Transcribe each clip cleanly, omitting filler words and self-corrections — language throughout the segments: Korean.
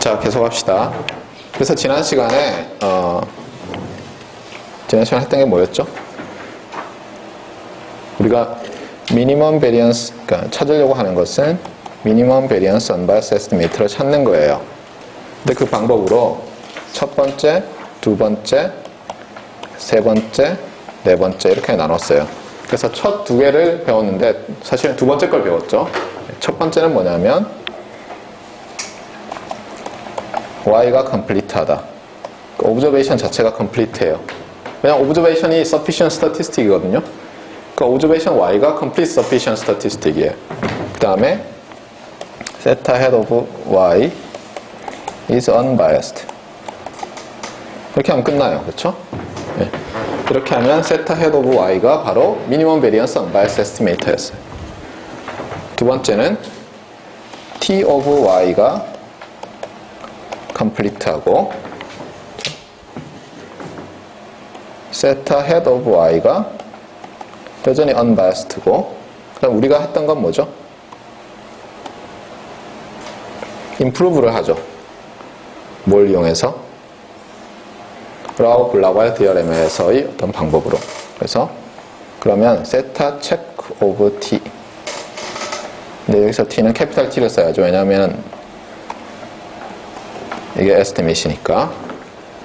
자, 계속 합시다. 그래서 지난 시간에 했던 게 뭐였죠? 우리가 미니멈 베리언스, 그러니까 찾으려고 하는 것은 미니멈 베리언스 언바이어스 에스티메이트를 찾는 거예요. 근데 그 방법으로 첫 번째, 두 번째, 세 번째, 네 번째 이렇게 나눴어요. 그래서 첫 두 개를 배웠는데 사실은 두 번째 걸 배웠죠. 첫 번째는 뭐냐면 y가 컴플리트하다. 오브저베이션 자체가 컴플리트해요. 왜냐면 오브저베이션이 sufficient statistic이거든요. 그 오브저베이션 y가 complete sufficient statistic이에요. 그 다음에 theta head of y is unbiased. 이렇게 하면 끝나요. 그렇죠? 네. 이렇게 하면 theta head of y가 바로 minimum variance unbiased estimator였어요. 두 번째는 t of y가 complete하고 theta head of y가 여전히 unbiased고, 그다음 우리가 했던 건 뭐죠? improve를 하죠. 뭘 이용해서? 라우 블라바의 디어렘에서의 어떤 방법으로. 그래서 그러면 theta check of t. 근데 여기서 t는 캐피탈 T를 써야죠. 왜냐하면 이게 에스티메이트니까.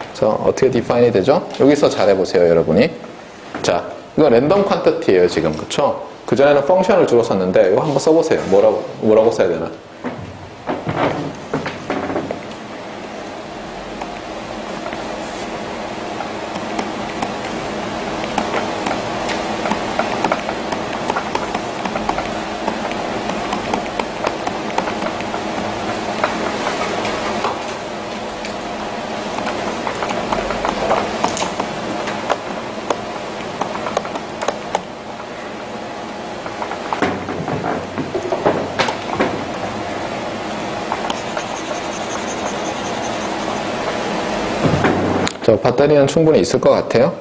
그래서 어떻게 디파인이 되죠? 여기서 잘 해보세요, 여러분이. 자, 이거 랜덤 퀀티티예요, 지금. 그쵸? 그전에는 펑션을 주로 썼는데 이거 한번 써보세요. 뭐라고 써야 되나? 저 배터리는 충분히 있을 것 같아요?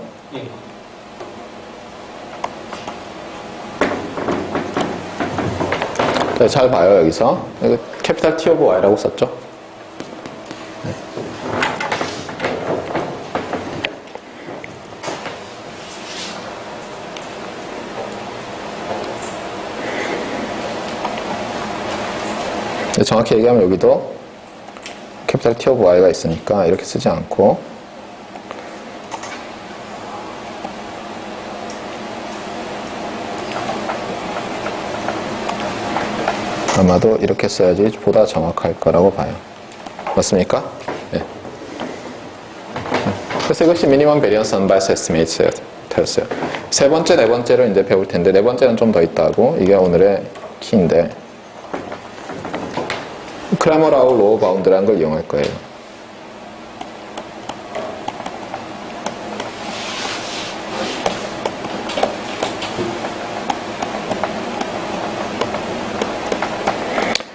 자, 잘 봐요, 여기서. 여기 캐피탈 T 오브 Y라고 썼죠? 네. 정확히 얘기하면 여기도 캐피탈 T 오브 Y가 있으니까 이렇게 쓰지 않고 아마도 이렇게 써야지 보다 정확할 거라고 봐요. 맞습니까? 네. 그래서 이것이 미니멈 베리언스 언바이어스 에스티메이트였어요. 세 번째, 네 번째를 이제 배울 텐데, 네 번째는 좀 더 있다고. 이게 오늘의 키인데, 크라머라우 로어 바운드라는 걸 이용할 거예요.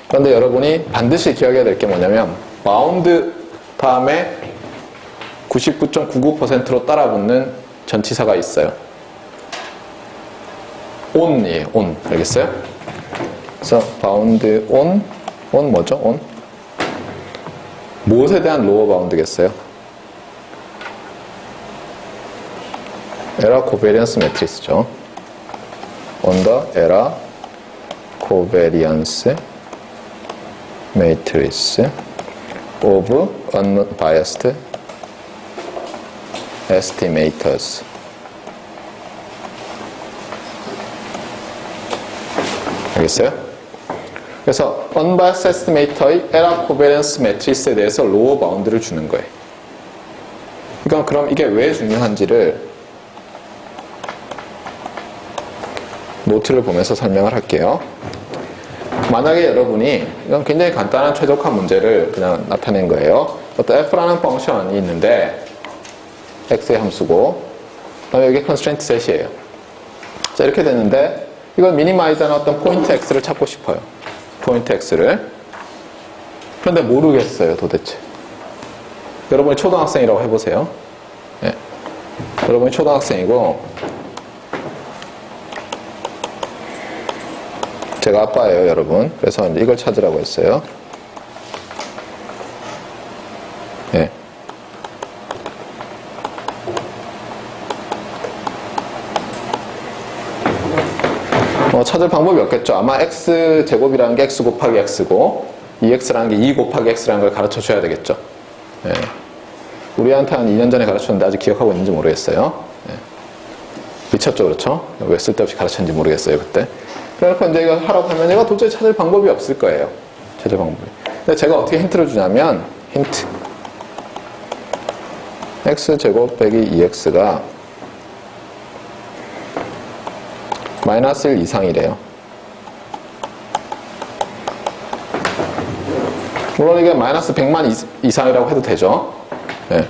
그런데 여러분이 반드시 기억해야 될 게 뭐냐면 바운드 다음에 99.99%로 따라붙는 전치사가 있어요. on이에요. on. 알겠어요? 그래서 바운드 on 뭐죠? on? 무엇에 대한 로어 바운드겠어요? 에러 코베리언스 매트리스죠. on the 에러 코베리언스 matrix of unbiased estimators. 알겠어요? 그래서 unbiased estimator의 error covariance matrix에 대해서 로어 바운드를 주는 거예요. 그러니까 그럼 이게 왜 중요한지를 노트를 보면서 설명을 할게요. 만약에 여러분이, 이건 굉장히 간단한 최적화 문제를 그냥 나타낸 거예요. 어떤 f라는 펑션이 있는데 x의 함수고, 그 다음에 여기 constraint set이에요. 자, 이렇게 됐는데 이걸 미니마이즈하는 어떤 포인트 x를 찾고 싶어요. 포인트 x를. 그런데 모르겠어요, 도대체. 여러분이 초등학생이라고 해보세요. 네. 여러분이 초등학생이고 제가 아빠예요, 여러분. 그래서 이제 이걸 찾으라고 했어요. 예. 찾을 방법이 없겠죠. 아마 x제곱이라는 게 x 곱하기 x고 2x라는 게 2 곱하기 x라는 걸 가르쳐 줘야 되겠죠. 예. 우리한테 한 2년 전에 가르쳤는데 아직 기억하고 있는지 모르겠어요. 예. 미쳤죠, 그렇죠? 왜 쓸데없이 가르쳤는지 모르겠어요, 그때. 그러니까 이제 이거 하라고 하면 얘가 도저히 찾을 방법이 없을 거예요. 찾을 방법이. 근데 제가 어떻게 힌트를 주냐면, 힌트. x제곱 빼기 2x가 마이너스 1 이상이래요. 물론 이게 마이너스 100만 이상이라고 해도 되죠. 네.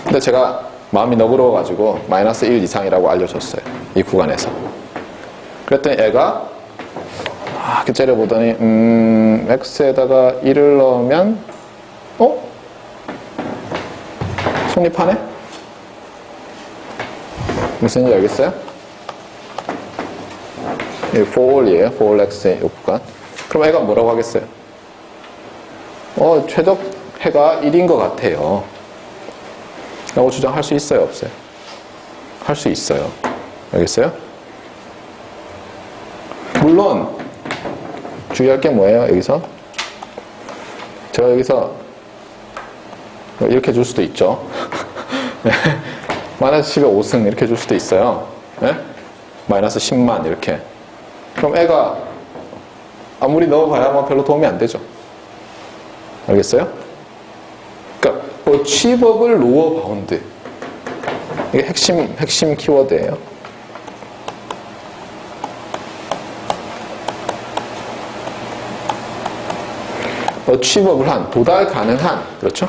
근데 제가 마음이 너그러워가지고 마이너스 1 이상이라고 알려줬어요. 이 구간에서. 그랬더니 애가 이렇게 째려보더니 x에다가 1을 넣으면 성립하네? 무슨 일인지 알겠어요? for all이에요. for all x의 요구가. 그럼 애가 뭐라고 하겠어요? 최적 해가 1인 것 같아요. 라고 주장할 수 있어요? 없어요? 할 수 있어요. 알겠어요? 물론 주의할 게 뭐예요? 여기서 제가 여기서 이렇게 줄 수도 있죠. 마이너스 10의 5승 이렇게 줄 수도 있어요. 네? 마이너스 10만 이렇게. 그럼 애가 아무리 넣어봐야 뭐 별로 도움이 안 되죠. 알겠어요? 그러니까 achievable lower bound 이게 핵심 키워드예요. achievable한 도달 가능한, 그렇죠?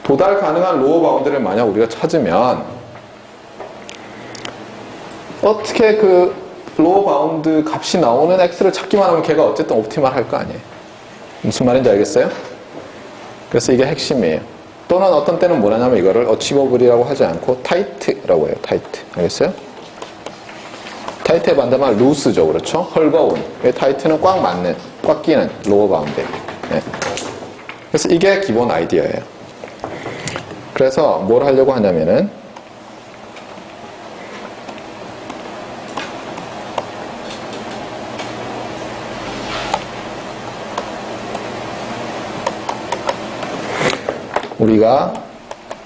도달 가능한 로어 바운드를 만약 우리가 찾으면 어떻게 그 로어 바운드 값이 나오는 x를 찾기만 하면 걔가 어쨌든 옵티멀 할 거 아니에요. 무슨 말인지 알겠어요? 그래서 이게 핵심이에요. 또는 어떤 때는 뭐라냐면 이거를 어치버블이라고 하지 않고 타이트라고 해요. 타이트. 알겠어요? 타이트의 반대말 루스죠. 그렇죠? 헐거운. 타이트는 꽉 맞는, 꽉 끼는 로어 바운드. 네. 그래서 이게 기본 아이디어예요. 그래서 뭘 하려고 하냐면은 우리가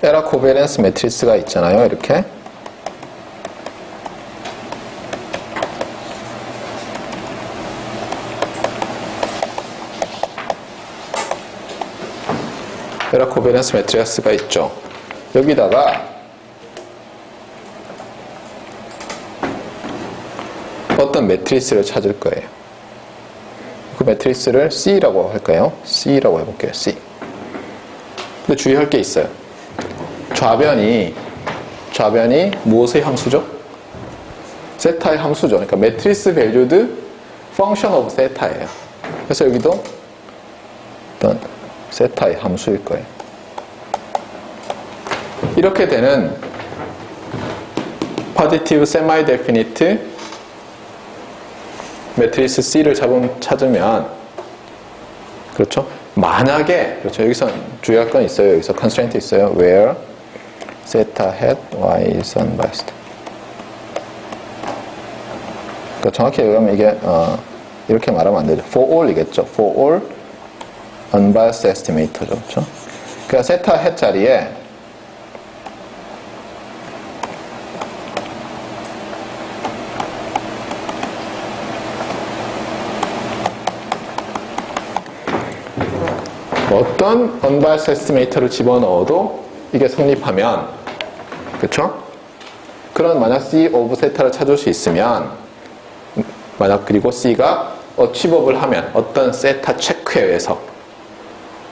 에러 코베런스 매트리스가 있잖아요. 이렇게. 에러 코베런스 매트리스가 있죠. 여기다가 어떤 매트리스를 찾을 거예요. 그 매트리스를 C라고 할까요? C라고 해볼게요. C. 근데 주의할 게 있어요. 좌변이 무엇의 함수죠? 세타의 함수죠. 그러니까 매트리스 밸류드 펑션 오브 세타예요. 그래서 여기도 어떤 세타의 함수일 거예요. 이렇게 되는 포지티브 세마이 데피니트 매트리스 C를 찾으면, 그렇죠? 만약에, 그렇죠. 여기서 주의할 건 있어요. 여기서 constraint 있어요. where theta hat y is unbiased. 그러니까 정확히 얘기하면 이게 이렇게 말하면 안 되죠. for all이겠죠. for all unbiased estimator죠. 그렇죠? 그러니까 theta hat 자리에 어떤 unbiased estimator를 집어넣어도 이게 성립하면, 그쵸? 그런 만약 C of theta를 찾을 수 있으면, 만약 그리고 C가 achievable 하면 어떤 세타 체크에 의해서,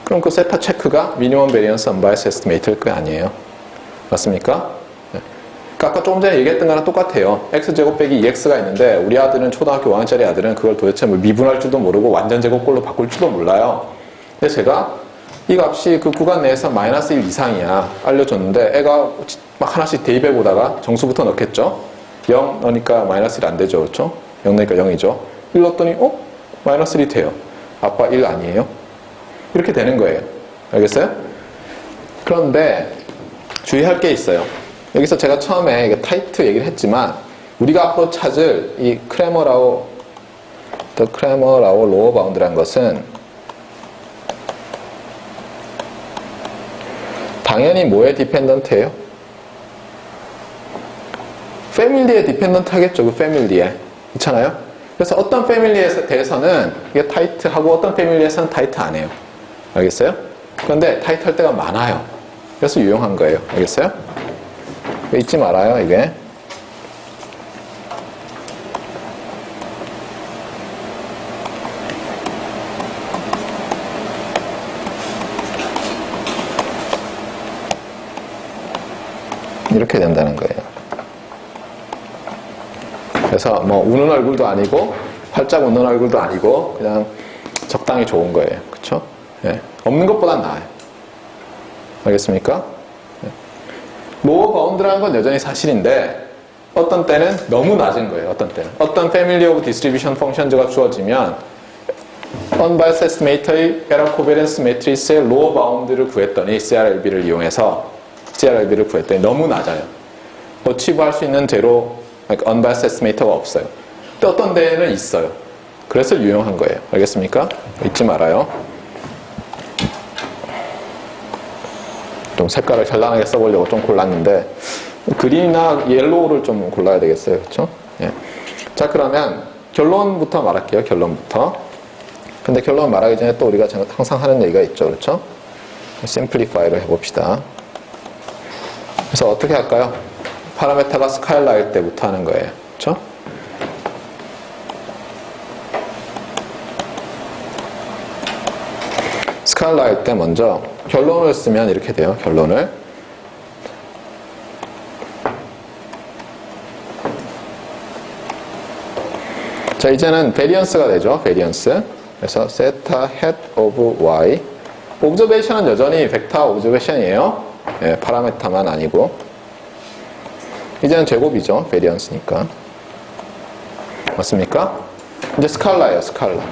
그럼 그 세타 체크가 minimum variance unbiased estimator일 거 아니에요. 맞습니까? 네. 그러니까 아까 조금 전에 얘기했던 거랑 똑같아요. x제곱 빼기 2x가 있는데 우리 아들은 초등학교 5학년짜리 아들은 그걸 도대체 뭐 미분할 줄도 모르고 완전 제곱꼴로 바꿀 줄도 몰라요. 근데 제가 이 값이 그 구간 내에서 마이너스 1 이상이야 알려줬는데 애가 막 하나씩 대입해 보다가 정수부터 넣겠죠. 0 넣으니까 마이너스 1 안 되죠. 그렇죠? 0 넣으니까 0이죠. 1 넣었더니 마이너스 1이 돼요. 아빠 1 아니에요? 이렇게 되는 거예요. 알겠어요? 그런데 주의할 게 있어요. 여기서 제가 처음에 이게 타이트 얘기를 했지만 우리가 앞으로 찾을 이 크레머라우 로어 바운드라는 것은 당연히 뭐에 디펜던트예요? 패밀리에 디펜던트 하겠죠. 그 패밀리에. 그렇잖아요? 그래서 어떤 패밀리에 대해서는 이게 타이트하고 어떤 패밀리에서는 타이트 안 해요. 알겠어요? 그런데 타이트 할 때가 많아요. 그래서 유용한 거예요. 알겠어요? 잊지 말아요, 이게. 이렇게 된다는 거예요. 그래서 뭐 우는 얼굴도 아니고 활짝 웃는 얼굴도 아니고 그냥 적당히 좋은 거예요. 그쵸? 예. 없는 것보단 나아요. 알겠습니까? 예. 로어 바운드라는 건 여전히 사실인데 어떤 때는 너무 낮은 거예요. 어떤 때는. 어떤 패밀리 오브 디스트리뷰션 펑션즈가 주어지면 unbiased estimate의 에러 코베런스 매트리스의 로어 바운드를 구했더니 CRLB를 이용해서 CRLB를 구했더니 너무 낮아요. 어치브할 수 있는 제로 unbiased estimate가 없어요. 근데 어떤 데에는 있어요. 그래서 유용한 거예요. 알겠습니까? 잊지 말아요. 좀 색깔을 현란하게 써보려고 좀 골랐는데 그린이나 옐로우를 좀 골라야 되겠어요. 그렇죠? 예. 자, 그러면 결론부터 말할게요. 결론부터. 근데 결론 말하기 전에 또 우리가 항상 하는 얘기가 있죠. 그렇죠? 심플리파이를 해봅시다. 그래서 어떻게 할까요? 파라메타가 스카일라일 때부터 하는 거예요. 그렇죠? 스카일라일 때 먼저 결론을 쓰면 이렇게 돼요. 결론을. 자, 이제는 베리언스가 되죠. 베리언스. 그래서 세타 hat of y. 옵저베이션은 여전히 벡터 옵저베이션이에요. 예, 파라메타만 아니고. 이제는 제곱이죠. 베리언스니까. 맞습니까? 이제 스칼라예요. 스칼라.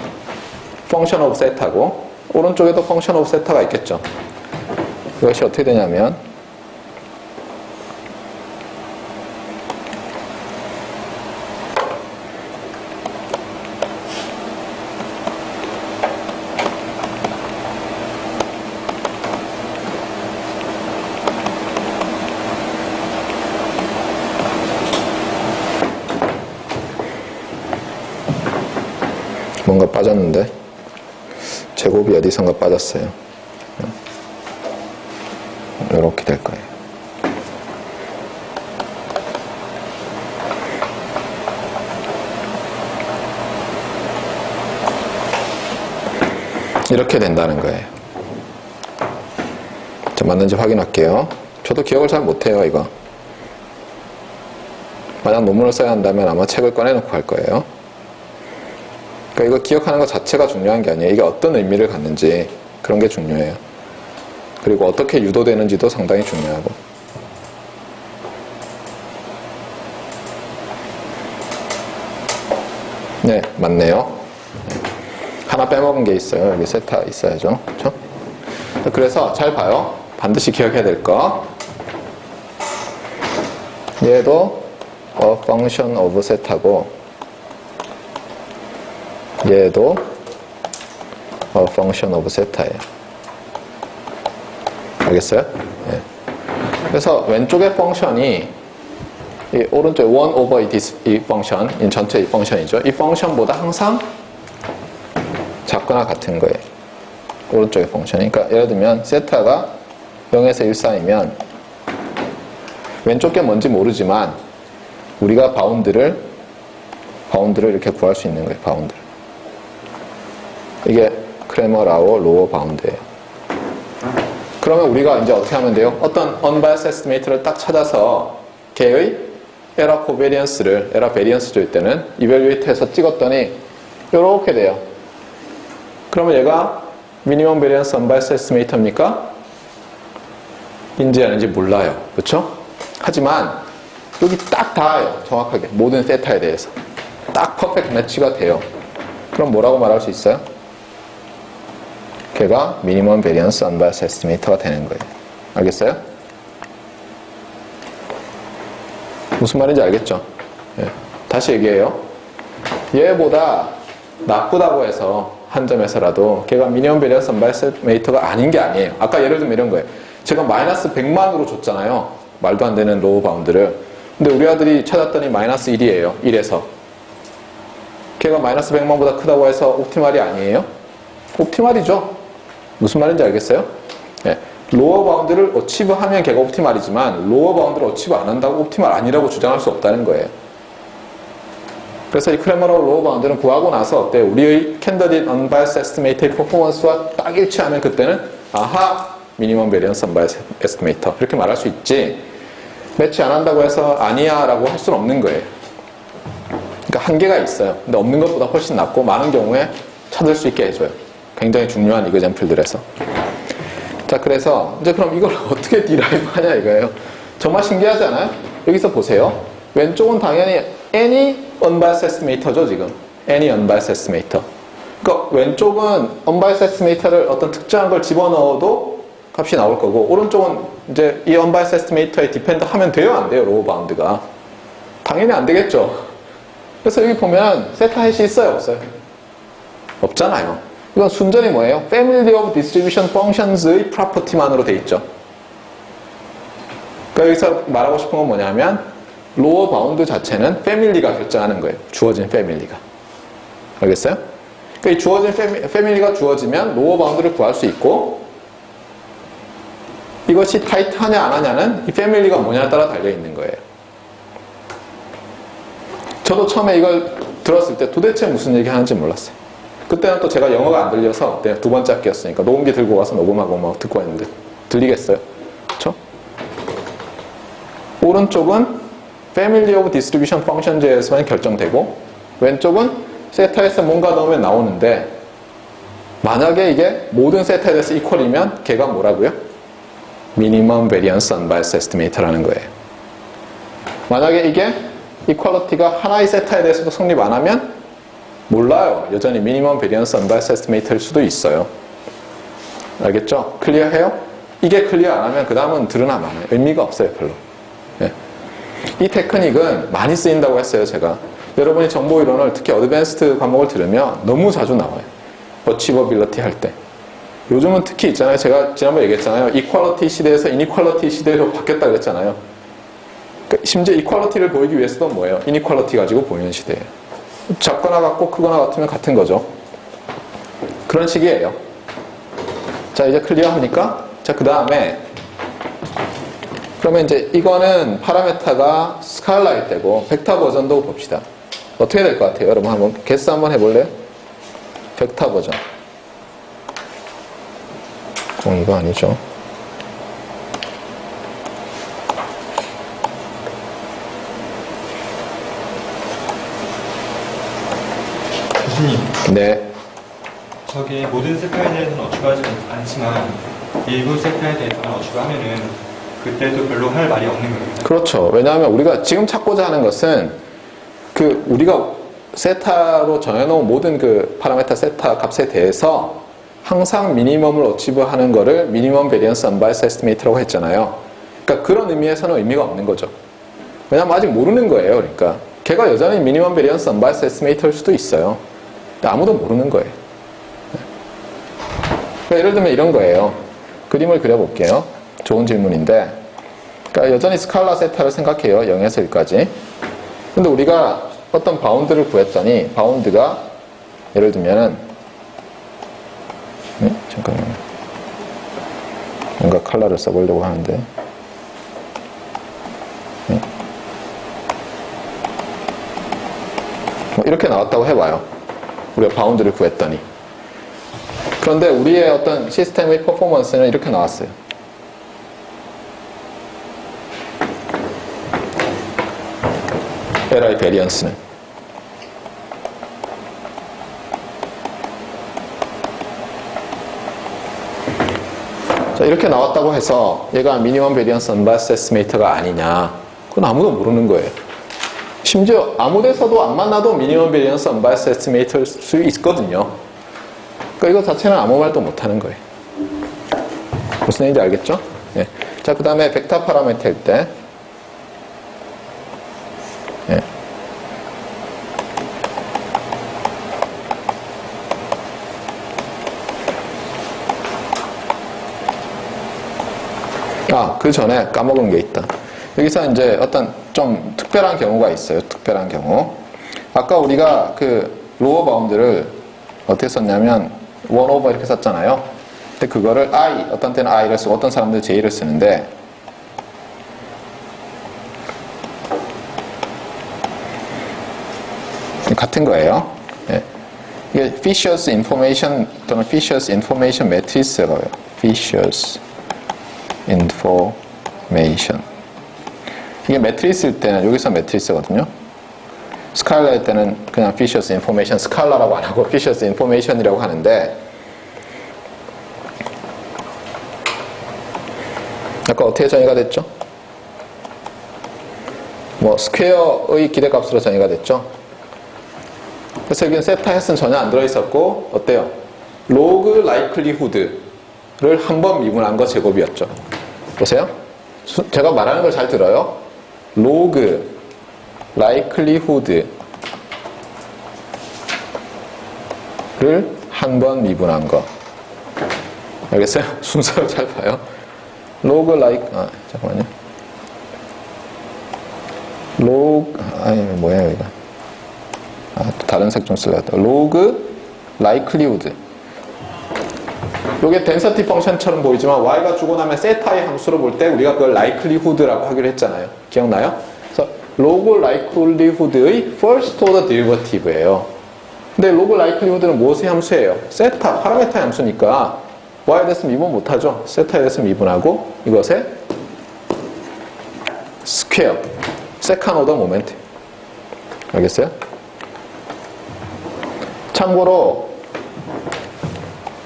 펑션 오브 세타고 오른쪽에도 펑션 오브 세타가 있겠죠. 이것이 어떻게 되냐면 뭔가 빠졌는데 제곱이 어디선가 빠졌어요. 이렇게 될 거예요. 이렇게 된다는 거예요. 자, 맞는지 확인할게요. 저도 기억을 잘 못해요, 이거. 만약 논문을 써야 한다면 아마 책을 꺼내놓고 할 거예요. 그러니까 이거 기억하는 것 자체가 중요한 게 아니에요. 이게 어떤 의미를 갖는지 그런 게 중요해요. 그리고 어떻게 유도되는지도 상당히 중요하고. 네, 맞네요. 하나 빼먹은 게 있어요. 여기 세타 있어야죠. 그렇죠? 그래서 잘 봐요. 반드시 기억해야 될 거. 얘도 a function of 세타고 얘도 a function of 세타예요. 알겠어요? 네. 그래서 왼쪽의 펑션이 이 오른쪽 1 over 이 펑션, 이 전체 이 펑션이죠. 이 펑션보다 항상 작거나 같은 거예요. 오른쪽의 펑션이. 그러니까 예를 들면 세타가 0에서 1 사이면 왼쪽 게 뭔지 모르지만 우리가 바운드를 이렇게 구할 수 있는 거예요. 바운드를. 이게 크레머-라우 로어 바운드예요. 그러면 우리가 이제 어떻게 하면 돼요? 어떤 unbiased estimate를 딱 찾아서 걔의 에러 코베리언스를, 에러 베리언스 줄 때는 이벨루에이트해서 찍었더니 이렇게 돼요. 그러면 얘가 미니멈 베리언스 unbiased estimate입니까? 인지 아닌지 몰라요. 그렇죠? 하지만 여기 딱 닿아요. 정확하게. 모든 세타에 대해서. 딱 퍼펙트 매치가 돼요. 그럼 뭐라고 말할 수 있어요? 걔가 미니멈 베리언스 언바이어스 에스티메이터가 되는 거예요. 알겠어요? 무슨 말인지 알겠죠? 예. 다시 얘기해요. 얘보다 나쁘다고 해서 한 점에서라도 걔가 미니멈 베리언스 언바이어스 에스티메이터가 아닌 게 아니에요. 아까 예를 들면 이런 거예요. 제가 마이너스 100만으로 줬잖아요. 말도 안 되는 로우 바운드를. 근데 우리 아들이 찾았더니 마이너스 1이에요. 1에서. 걔가 마이너스 100만보다 크다고 해서 옵티말이 아니에요? 옵티말이죠. 무슨 말인지 알겠어요? 예. 로어 바운드를 어치브하면 걔가 옵티말이지만 로어 바운드를 어치브 안 한다고 옵티말 아니라고 주장할 수 없다는 거예요. 그래서 이 크레머로우 로어 바운드는 구하고 나서 어때? 우리의 캔디데이트 언바이어스 에스티메이터의 퍼포먼스와 딱 일치하면 그때는 아하! 미니멈 베리언스 언바이어스 에스티메이터 이렇게 말할 수 있지, 매치 안 한다고 해서 아니야 라고 할 수는 없는 거예요. 그러니까 한계가 있어요. 근데 없는 것보다 훨씬 낫고 많은 경우에 찾을 수 있게 해줘요. 굉장히 중요한 이그젬플들에서. 자, 그래서 이제 그럼 이걸 어떻게 디라이브 하냐 이거예요. 정말 신기하지 않아요? 여기서 보세요. 왼쪽은 당연히 any unbiased estimator죠, 지금. any unbiased estimator. 그러니까 왼쪽은 unbiased estimator를 어떤 특정한 걸 집어넣어도 값이 나올 거고, 오른쪽은 이제 이 unbiased estimator에 디펜드 하면 돼요, 안 돼요, 로우 바운드가? 당연히 안 되겠죠. 그래서 여기 보면 세타 해시 있어요, 없어요? 없잖아요. 이건 순전히 뭐예요? Family of Distribution Functions의 프로퍼티만으로 돼 있죠. 그러니까 여기서 말하고 싶은 건 뭐냐면 로어 바운드 자체는 패밀리가 결정하는 거예요. 주어진 패밀리가. 알겠어요? 그러니까 이 주어진 패밀리가 주어지면 로어 바운드를 구할 수 있고, 이것이 타이트하냐 안 하냐는 이 패밀리가 뭐냐에 따라 달려있는 거예요. 저도 처음에 이걸 들었을 때 도대체 무슨 얘기 하는지 몰랐어요. 그때는 또 제가 영어가 안 들려서 그때 두 번째 학기였으니까 녹음기 들고 가서 녹음하고 막 듣고 했는데 들리겠어요? 그쵸? 오른쪽은 Family of Distribution Functions에서만 결정되고, 왼쪽은 세타에서 뭔가 넣으면 나오는데, 만약에 이게 모든 세타에 대해서 이퀄이면 걔가 뭐라고요? Minimum Variance Unbiased Estimator라는 거예요. 만약에 이게 이퀄리티가 하나의 세타에 대해서도 성립 안 하면 몰라요. 여전히 Minimum Variance Unbiased Estimator일 수도 있어요. 알겠죠? 클리어해요? 이게 클리어 안 하면 그 다음은 드러나 많아요. 의미가 없어요, 별로. 네. 이 테크닉은 많이 쓰인다고 했어요, 제가. 여러분이 정보이론을 특히 어드밴스드 과목을 들으면 너무 자주 나와요. 어치버빌리티 할 때. 요즘은 특히 있잖아요. 제가 지난번에 얘기했잖아요. 이퀄리티 시대에서 이니퀄리티 시대로 바뀌었다 그랬잖아요. 그러니까 심지어 이퀄리티를 보이기 위해서도 뭐예요? 이니퀄리티 가지고 보이는 시대예요. 작거나 같고 크거나 같으면 같은 거죠. 그런 식이에요. 자, 이제 클리어합니까? 자, 그 다음에 그러면 이제 이거는 파라메타가 스칼라일 때고 벡터 버전도 봅시다. 어떻게 될 것 같아요? 여러분 한번 개수 한번 해볼래요? 벡터 버전. 이거 아니죠. 교수님. 네. 저게 모든 세타에 대해서는 어추가하지 않지만 일부 세타에 대해서는 어추가하면은 그때도 별로 할 말이 없는 거예요. 그렇죠. 왜냐하면 우리가 지금 찾고자 하는 것은 그 우리가 세타로 정해놓은 모든 그 파라메타 세타 값에 대해서 항상 미니멈을 어치브하는 거를 미니멈 베리언스 언바이어스 에스티메이터라고 했잖아요. 그러니까 그런 의미에서는 의미가 없는 거죠. 왜냐하면 아직 모르는 거예요. 그러니까 걔가 여전히 미니멈 베리언스 언바이어스 에스티메이터일 수도 있어요. 근데 아무도 모르는 거예요. 그러니까 예를 들면 이런 거예요. 그림을 그려볼게요. 좋은 질문인데, 그러니까 여전히 스칼라 세타를 생각해요. 0에서 1까지. 근데 우리가 어떤 바운드를 구했더니 바운드가 예를 들면은 잠깐만요. 뭔가 컬러를 써보려고 하는데 뭐 이렇게 나왔다고 해봐요. 우리가 바운드를 구했더니. 그런데 우리의 어떤 시스템의 퍼포먼스는 이렇게 나왔어요. LI 베리언스는. 자, 이렇게 나왔다고 해서 얘가 미니멈 베리언스 언바이어스 에스티메이터가 아니냐, 그건 아무도 모르는 거예요. 심지어 아무 데서도 안 만나도 미니멈 베리언스 언바이어스 에스티메이터일 수 있거든요. 그러니까 이거 자체는 아무 말도 못하는 거예요. 무슨 얘기인지 알겠죠? 예. 자, 그 다음에 벡터 파라미터일 때 예. 그 전에 까먹은 게 있다. 여기서 이제 어떤 좀 특별한 경우가 있어요. 특별한 경우. 아까 우리가 그 로어 바운드를 어떻게 썼냐면 1 over 이렇게 썼잖아요. 근데 그거를 I, 어떤 때는 I를 쓰고 어떤 사람들은 J를 쓰는데 같은 거예요. 예. 이게 Fisher's Information 또는 Fisher's Information Matrix라고 해요. Fisher's Information. 이게 매트리스일 때는 여기서 매트리스거든요. 스칼라일 때는 그냥 Fisher's Information 스칼라라고 안 하고 Fisher's Information이라고 하는데 아까 어떻게 정의가 됐죠? 뭐 스퀘어의 기대값으로 정의가 됐죠. 그래서 여기는 세타 햇은 전혀 안 들어있었고 어때요? 로그 라이클리후드를 한 번 미분한 거 제곱이었죠. 보세요. 제가 말하는 걸 잘 들어요. 로그 라이클리후드를 한 번 미분한 거. 알겠어요? 순서를 잘 봐요. 로그 잠깐만요. 뭐야 이거. 또 다른 색 좀 쓰려다. 로그 라이클리후드. 요게 density 펑션처럼 보이지만 y가 주고 나면 세타의 함수로 볼 때 우리가 그걸 likelihood라고 하기로 했잖아요. 기억나요? 그래서 log likelihood의 first order derivative예요. 근데 log likelihood는 무엇의 함수예요? 세타, 파라미터의 함수니까 y에 대해서 미분 못하죠. 세타에 대해서 미분하고 이것의 스퀘어, 세컨 오더 모멘트. 알겠어요? 참고로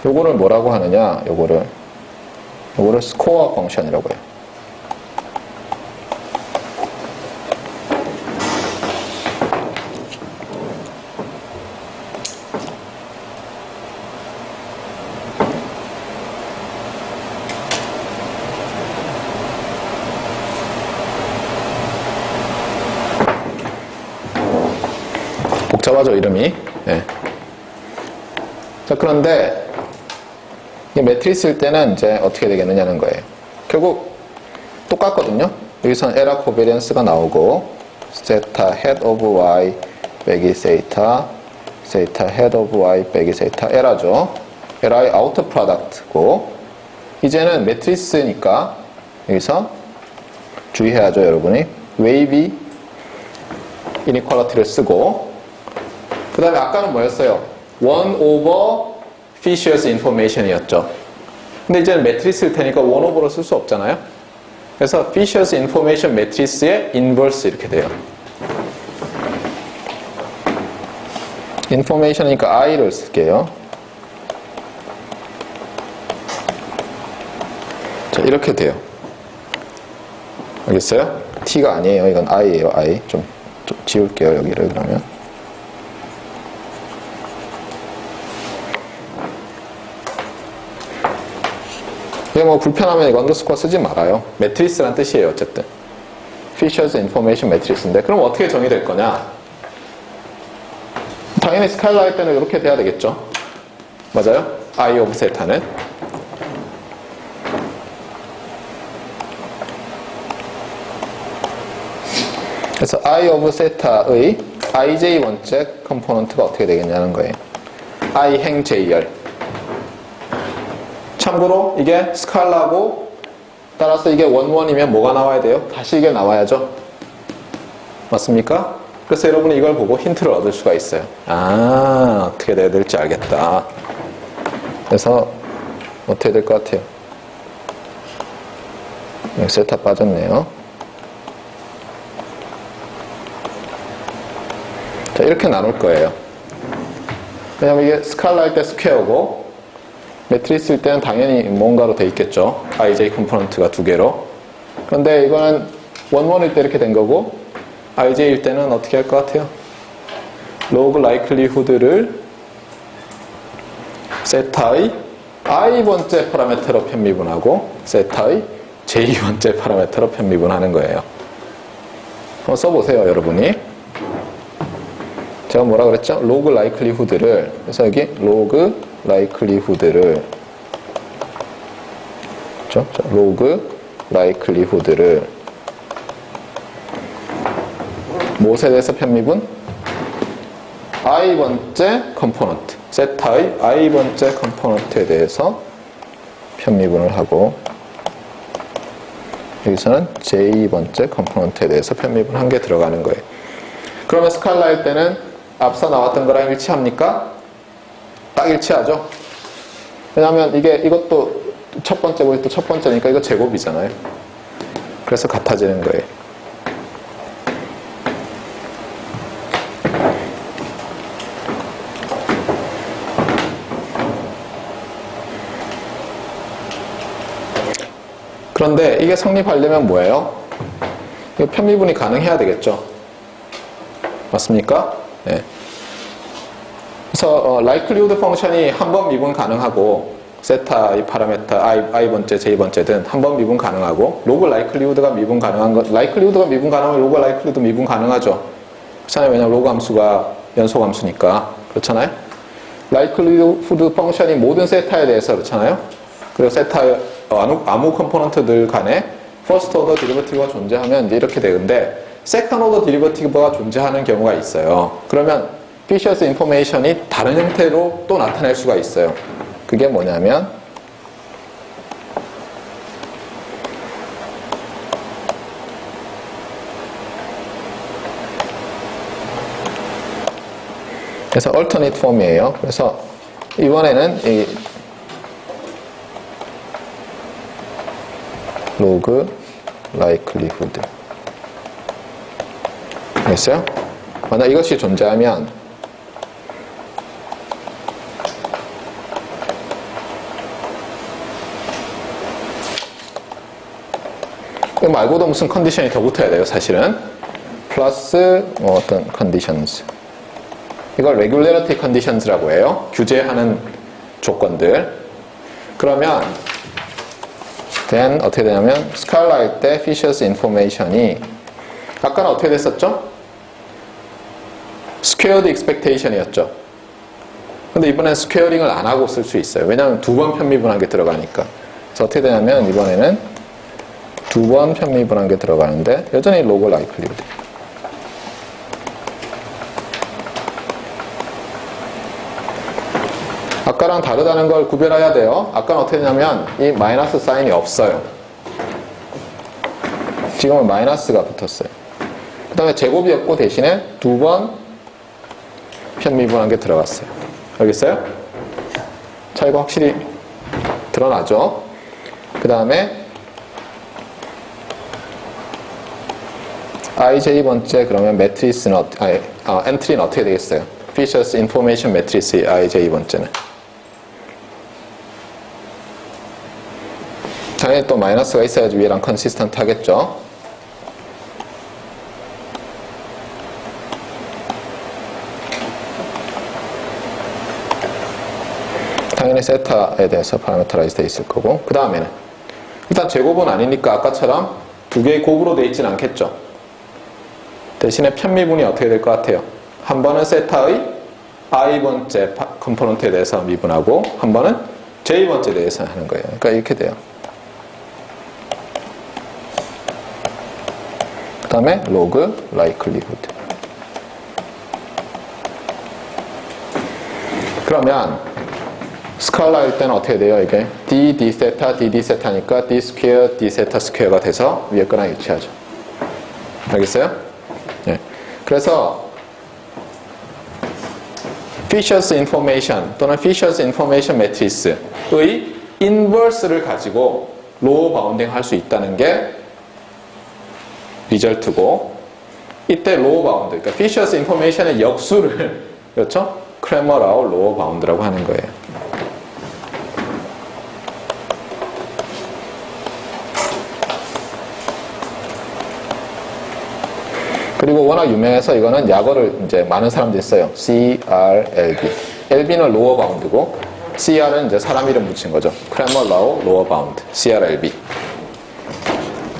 요거를 뭐라고 하느냐? 요거를 스코어 펑션이라고 해요. 복잡하죠, 이름이. 네. 자, 그런데 이 매트리스일 때는 이제 어떻게 되겠느냐는 거예요. 결국 똑같거든요. 여기서는 에라 코베리언스가 나오고 세타 헤드 오브 y 빼기 세타 헤드 오브 y 빼기 세타 에라죠. 에라의 아우터 프로덕트고 이제는 매트리스니까 여기서 주의해야죠, 여러분이. 웨이비 이니퀄리티를 쓰고 그 다음에 아까는 뭐였어요? 1 over Fisher's Information이었죠. 근데 이제는 매트리스일 테니까 1 over로 쓸 수 없잖아요. 그래서 Fisher's Information 매트리스의 inverse 이렇게 돼요. Information이니까 I를 쓸게요. 자, 이렇게 돼요. 알겠어요? T가 아니에요. 이건 I예요. I. 좀 지울게요. 여기를 그러면. 이게 뭐 불편하면 이거 언더스코어 쓰지 말아요. 매트리스란 뜻이에요. 어쨌든 Fisher's Information 매트리스인데 그럼 어떻게 정의될 거냐? 당연히 스칼라 할 때는 이렇게 돼야 되겠죠. 맞아요? I of 세타는 그래서 I of 세타의 ij 번째 컴포넌트가 어떻게 되겠냐는 거예요. I 행 j열. 참고로 이게 스칼라고 따라서 이게 원원이면 뭐가 나와야 돼요? 다시 이게 나와야죠. 맞습니까? 그래서 여러분이 이걸 보고 힌트를 얻을 수가 있어요. 아, 어떻게 돼야 될지 알겠다. 그래서 어떻게 될 것 같아요? 여기 세타 빠졌네요. 자, 이렇게 나눌 거예요. 왜냐면 이게 스칼라일 때 스퀘어고 매트리스일 때는 당연히 뭔가로 돼 있겠죠. ij 컴포넌트가 두 개로. 그런데 이거는 원원일 때 이렇게 된 거고 ij일 때는 어떻게 할 것 같아요? log likelihood를 세타의 i 번째 파라미터로 편미분하고 세타의 제2번째 파라미터로 편미분하는 거예요. 한번 써보세요, 여러분이. 제가 뭐라 그랬죠? 로그 라이클리후드를, 그래서 여기 로그 라이클리후드를, 그렇죠? 로그 라이클리후드를 무엇에 대해서 편미분? i번째 컴포넌트, 세타의 i번째 컴포넌트에 대해서 편미분을 하고, 여기서는 j2번째 컴포넌트에 대해서 편미분 한 개 들어가는 거예요. 그러면 스칼라일 때는 앞서 나왔던 거랑 일치합니까? 딱 일치하죠? 왜냐하면 이것도 첫 번째고 이것도 첫 번째니까 이거 제곱이잖아요. 그래서 같아지는 거예요. 그런데 이게 성립하려면 뭐예요? 이거 편미분이 가능해야 되겠죠? 맞습니까? 네. 그래서 likelihood 펑션이 한 번 미분 가능하고 세타 이 파라미터 i번째, j번째든 한 번 미분 가능하고 로그 likelihood가 미분 가능한 것, likelihood가 미분 가능하면 로그 likelihood 미분 가능하죠. 그렇잖아요. 왜냐면 로그 함수가 연속 함수니까. 그렇잖아요. likelihood 펑션이 모든 세타에 대해서 그렇잖아요. 그리고 세타의 아무 컴포넌트들 간에 퍼스트 오더 디리버티브가 존재하면 이제 이렇게 되는데 세컨 오더 디리버티브가 존재하는 경우가 있어요. 그러면 피셔스 인포메이션이 다른 형태로 또 나타낼 수가 있어요. 그게 뭐냐면 그래서 alternate form이에요. 그래서 이번에는 이 로그 라이클리후드 됐어요? 만약 이것이 존재하면 이거 말고도 무슨 컨디션이 더 붙어야 돼요, 사실은. 플러스 어떤 컨디션스. 이걸 regularity conditions라고 해요. 규제하는 조건들. 그러면 then 어떻게 되냐면 스칼라일 때 Fisher's information이 아까는 어떻게 됐었죠? squared expectation이었죠. 근데 이번엔 스퀘어링을 안 하고 쓸 수 있어요. 왜냐하면 두 번 편미분한 게 들어가니까. 그래서 어떻게 되냐면 이번에는 두 번 편미분한 게 들어가는데 여전히 로그 라이클리후드. 아까랑 다르다는 걸 구별해야 돼요. 아까는 어떻게 되냐면 이 마이너스 사인이 없어요. 지금은 마이너스가 붙었어요. 그 다음에 제곱이었고 대신에 두 번 편미분한 게 들어갔어요. 알겠어요? 차이가 확실히 드러나죠? 그 다음에 ij번째 그러면 매트리스는 엔트리는 어떻게 되겠어요? Fisher's Information 매트리스 ij번째는 당연히 또 마이너스가 있어야지 위에랑 컨시스턴트 하겠죠? 당연히 세타에 대해서 파라미터라이즈 되어 있을 거고 그 다음에는 일단 제곱은 아니니까 아까처럼 두 개의 곱으로 되어 있지는 않겠죠. 대신에 편미분이 어떻게 될 것 같아요? 한 번은 세타의 i번째 컴포넌트에 대해서 미분하고 한 번은 j번째에 대해서 하는 거예요. 그러니까 이렇게 돼요. 그 다음에 로그 라이클리후드. 그러면 스칼라일 때는 어떻게 돼요? 이게 d, d 세타, d, d 세타니까 d 스퀘어, d 세타 스퀘어가 돼서 위에 거랑 일치하죠. 알겠어요? 네. 그래서 Fisher's Information 또는 Fisher's Information Matrice의 인버스를 가지고 로우 바운딩 할 수 있다는 게 리절트고 이때 로우 바운드, 그러니까 Fisher's Information의 역수를 그렇죠? 크레머라우 로우 바운드라고 하는 거예요. 그리고 워낙 유명해서 이거는 약어를 이제 많은 사람들이 써요. CRLB. LB는 로어 바운드고 CR은 이제 사람 이름 붙인 거죠. 크레머 라우 로어 바운드. CRLB.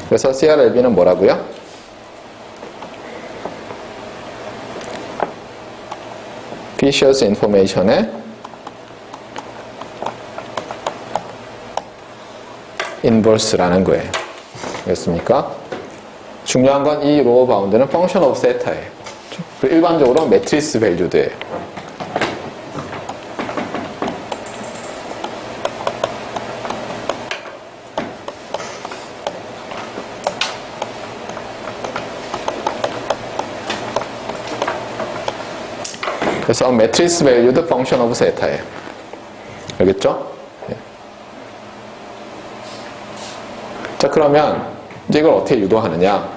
그래서 CRLB는 뭐라고요? Features Information의 inverse라는 거예요. 알겠습니까? 중요한 건 이 로어 바운드는 function of theta예요. 일반적으로 매트리스 밸류드예요. 그래서 매트리스 밸류드 function of theta예요. 알겠죠? 예. 자, 그러면 이제 이걸 어떻게 유도하느냐?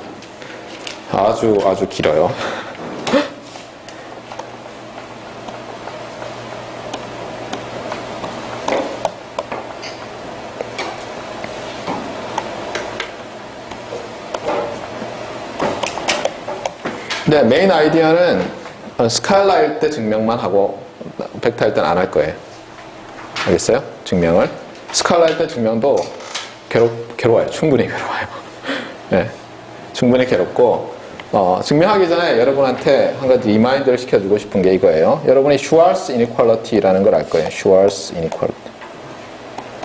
아주 길어요. 네, 메인 아이디어는 스칼라일 때 증명만 하고 벡터일 때는 안 할 거예요. 알겠어요? 증명을. 스칼라일 때 증명도 괴로워요. 충분히 괴로워요. 네, 충분히 괴롭고 증명하기 전에 여러분한테 한 가지 리마인드를 시켜주고 싶은 게 이거예요. 여러분이 슈왈츠 이니퀄리티라는 걸 알 거예요. 슈왈츠 이니퀄리티.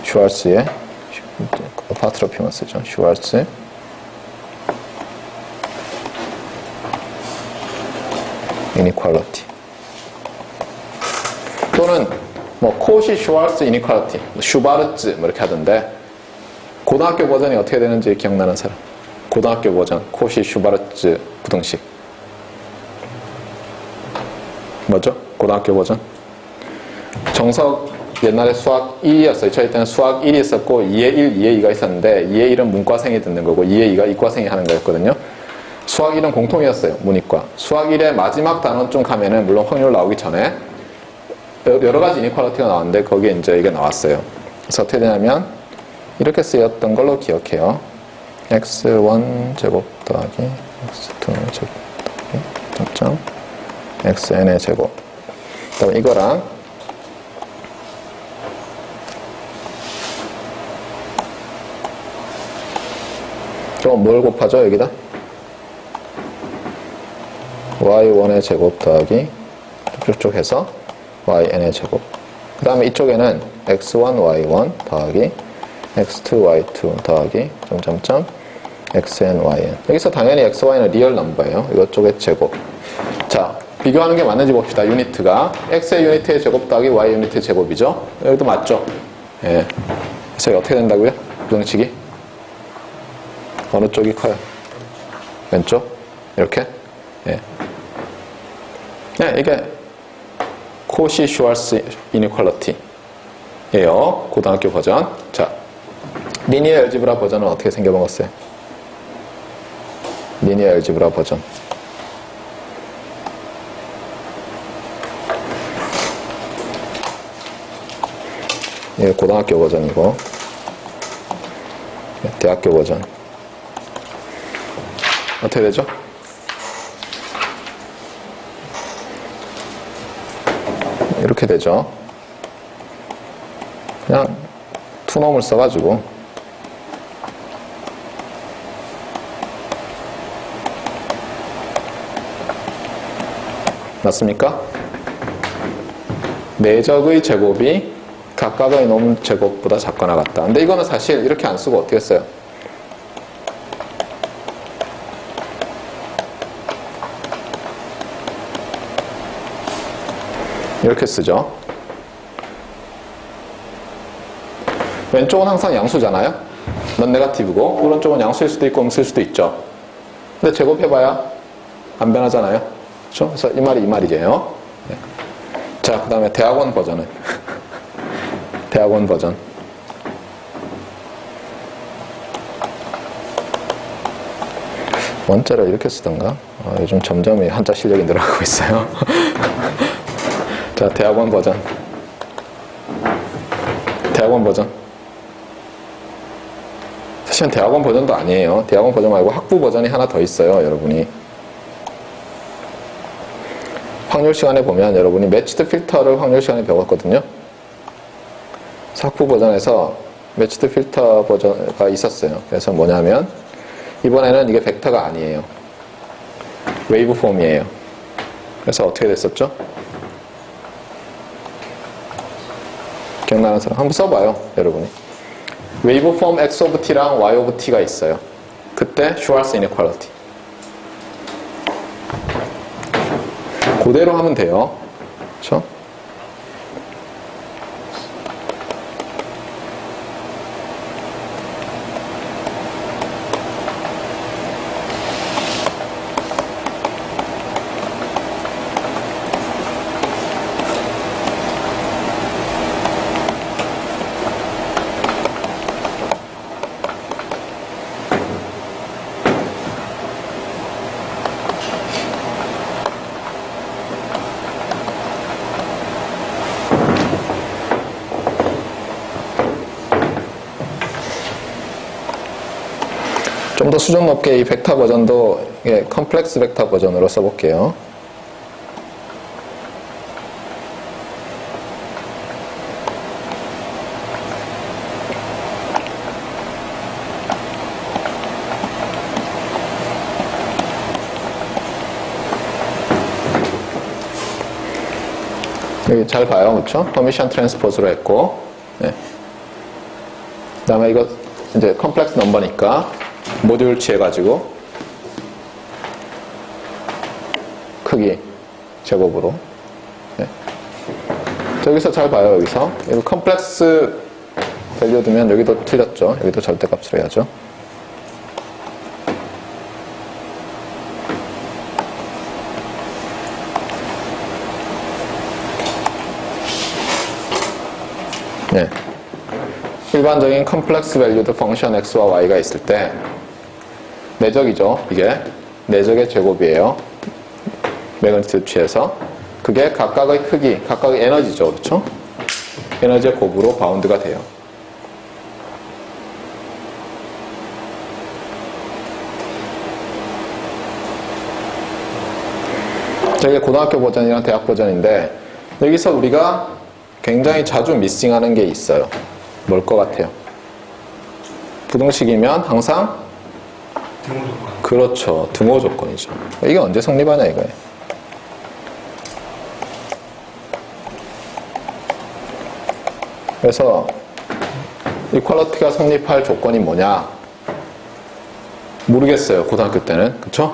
슈왈츠의 아파트로피만 쓰죠. 슈왈츠 이니퀄리티 또는 뭐 코시 슈왈츠 이니퀄리티, 슈바르츠 뭐 이렇게 하던데 고등학교 버전이 어떻게 되는지 기억나는 사람? 고등학교 버전 코시 슈바르츠 부등식 뭐죠? 고등학교 버전 정석 옛날에 수학 1이었어요. 저희 때는 수학 1이 있었고 2의 1, 2의 2가 있었는데 2의 1은 문과생이 듣는 거고 2의 2가 이과생이 하는 거였거든요. 수학 1은 공통이었어요. 문이과. 수학 1의 마지막 단원쯤 가면은 물론 확률 나오기 전에 여러 가지 이니퀄리티가 나왔는데 거기에 이제 이게 나왔어요. 그래서 어떻게 되냐면 이렇게 쓰였던 걸로 기억해요. x1 제곱 더하기 x2 제곱 더하기 점점 xn의 제곱. 그다음에 이거랑 그럼 뭘 곱하죠 여기다? y1의 제곱 더하기 쭉쭉 해서 yn의 제곱. 그 다음에 이쪽에는 x1 y1 더하기 x2 y2 더하기 점점점 xn yn. 여기서 당연히 x, y는 리얼 넘버예요. 이쪽의 제곱. 자, 비교하는 게 맞는지 봅시다. 유니트가 x의 유니트의 제곱 더하기 y 유니트의 제곱이죠. 여기도 맞죠? 예. 그래서 이게 어떻게 된다고요? 부등식이 어느 쪽이 커요? 왼쪽? 이렇게? 예. 네, 이게 코시 슈왈츠 이니퀄리티예요. 고등학교 버전. 자, 리니어 알지브라 버전은 어떻게 생겨먹었어요? 리니어 알지브라 버전. 이게 고등학교 버전이고 대학교 버전. 어떻게 되죠? 이렇게 되죠. 그냥 투놈을 써가지고 맞습니까? 내적의 제곱이 각각의 놈 제곱보다 작거나 같다. 근데 이거는 사실 이렇게 안 쓰고 어떻게 써요? 이렇게 쓰죠. 왼쪽은 항상 양수잖아요. 넌 네거티브고 오른쪽은 양수일 수도 있고 음수일 수도 있죠. 근데 제곱해봐야 안 변하잖아요. 그렇죠? 그래서 이 말이 이 말이에요. 네. 자, 그 다음에 대학원 버전은 대학원 버전. 원자를 이렇게 쓰던가? 요즘 점점 한자 실력이 늘어가고 있어요. 자, 대학원 버전. 대학원 버전. 사실은 대학원 버전도 아니에요. 대학원 버전 말고 학부 버전이 하나 더 있어요, 여러분이. 확률 시간에 보면 여러분이 매치드 필터를 확률 시간에 배웠거든요. 학부 버전에서 매치드 필터 버전가 있었어요. 그래서 뭐냐면 이번에는 이게 벡터가 아니에요. 웨이브 폼이에요. 그래서 어떻게 됐었죠? 기억나는 사람 한번 써봐요, 여러분이. 웨이브 폼 x of t랑 y of t가 있어요. 그때 Schwarz inequality. 그대로 하면 돼요. 그렇죠? 좀 더 수준 높게 이 벡터 버전도 컴플렉스 벡터 버전으로 써볼게요. 여기 잘 봐요, 그렇죠? 퍼미션 트랜스포즈로 했고, 네. 그다음에 이거 이제 컴플렉스 넘버니까 모듈 취해가지고 크기 제곱으로. 네. 여기서 잘 봐요, 여기서 이거 컴플렉스 밸류 두면 여기도 틀렸죠. 여기도 절대값으로 해야죠. 네. 일반적인 컴플렉스 밸류드 펑션 x와 y가 있을 때 내적이죠. 이게 내적의 제곱이에요. 매그니튜드 취해서 그게 각각의 크기, 각각의 에너지죠. 그렇죠? 에너지의 곱으로 바운드가 돼요. 저게 고등학교 버전이랑 대학 버전인데 여기서 우리가 굉장히 자주 미싱하는 게 있어요. 뭘 것 같아요? 부등식이면 항상 등호 조건. 그렇죠. 등호 조건이죠. 이게 언제 성립하냐 이거예요. 그래서 이퀄리티가 성립할 조건이 뭐냐? 모르겠어요. 고등학교 때는. 그쵸?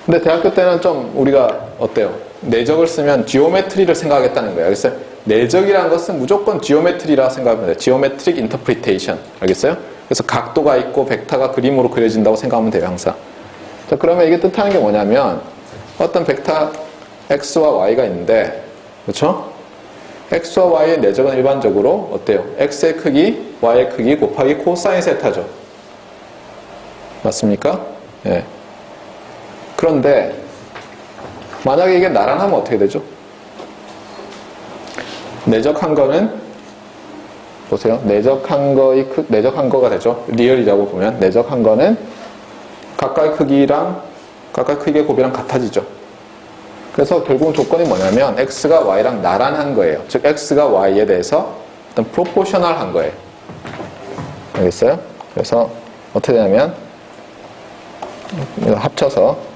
근데 대학교 때는 좀 우리가 어때요? 내적을 쓰면 지오메트리를 생각하겠다는 거예요. 알겠어요? 내적이라는 것은 무조건 지오메트리라 생각하면 돼요. 지오메트릭 인터프리테이션. 알겠어요? 그래서 각도가 있고 벡터가 그림으로 그려진다고 생각하면 돼요. 항상. 자, 그러면 이게 뜻하는 게 뭐냐면 어떤 벡터 x와 y가 있는데 그렇죠? x와 y의 내적은 일반적으로 어때요? x의 크기, y의 크기 곱하기 코사인 세타죠. 맞습니까? 예. 그런데 만약에 이게 나란하면 어떻게 되죠? 내적한 거는 보세요. 내적한 거가 되죠. 리얼이라고 보면 내적한 거는 각각의 크기의 곱이랑 같아지죠. 그래서 결국 조건이 뭐냐면 x가 y랑 나란한 거예요. 즉 x가 y에 대해서 어떤 프로포셔널한 거예요. 알겠어요? 그래서 어떻게 되냐면 이거 합쳐서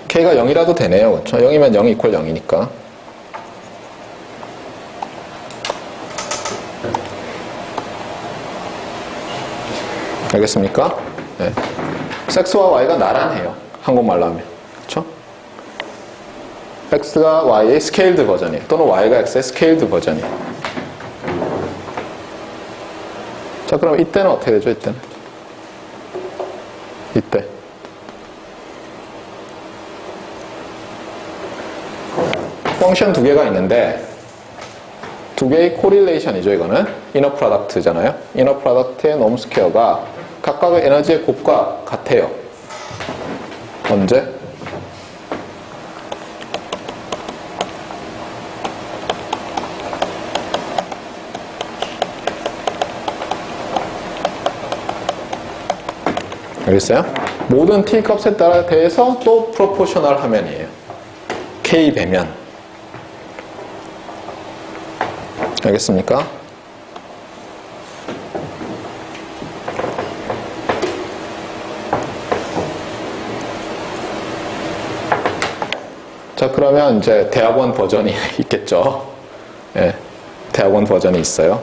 k가 0이라도 되네요. 그렇죠? 0이면 0 이퀄 0이니까. 알겠습니까? 네. x와 y가 나란해요. 한국말로 하면. 그렇죠? x가 y의 스케일드 버전이에요. 또는 y가 x의 스케일드 버전이에요. 자, 그럼 이때는 어떻게 되죠? 이때. 펑션 두 개가 있는데 두 개의 코릴레이션이죠. 이거는 이너 프로덕트잖아요. 이너 프로덕트의 놈 스퀘어가 각각의 에너지의 곱과 같아요. 언제? 알겠어요? 모든 t 값에 따라 대해서 또 프로포셔널 화면이에요. k 배면. 알겠습니까? 자, 그러면 이제 대학원 버전이 있겠죠. 예, 대학원 버전이 있어요.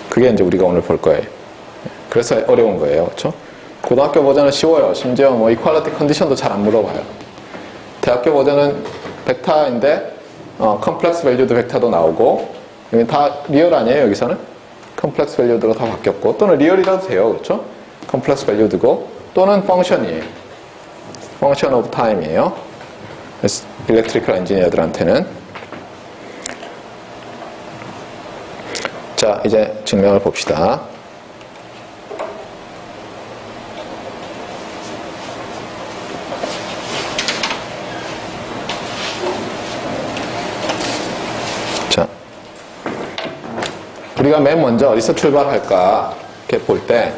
그게 이제 우리가 오늘 볼 거예요. 그래서 어려운 거예요. 그렇죠? 고등학교 버전은 쉬워요. 심지어 뭐 이퀄리티 컨디션도 잘 안 물어봐요. 대학교 버전은 벡터인데 컴플렉스 밸류드 벡터도 나오고, 여기 다 리얼 아니에요, 여기서는? 컴플렉스 밸류드로 다 바뀌었고, 또는 리얼이라도 돼요. 그렇죠? 컴플렉스 밸류드고, 또는 펑션이에요. 펑션 오브 타임이에요. 일렉트리컬 엔지니어들한테는. 자, 이제 증명을 봅시다. 자, 우리가 맨 먼저 어디서 출발할까 이렇게 볼 때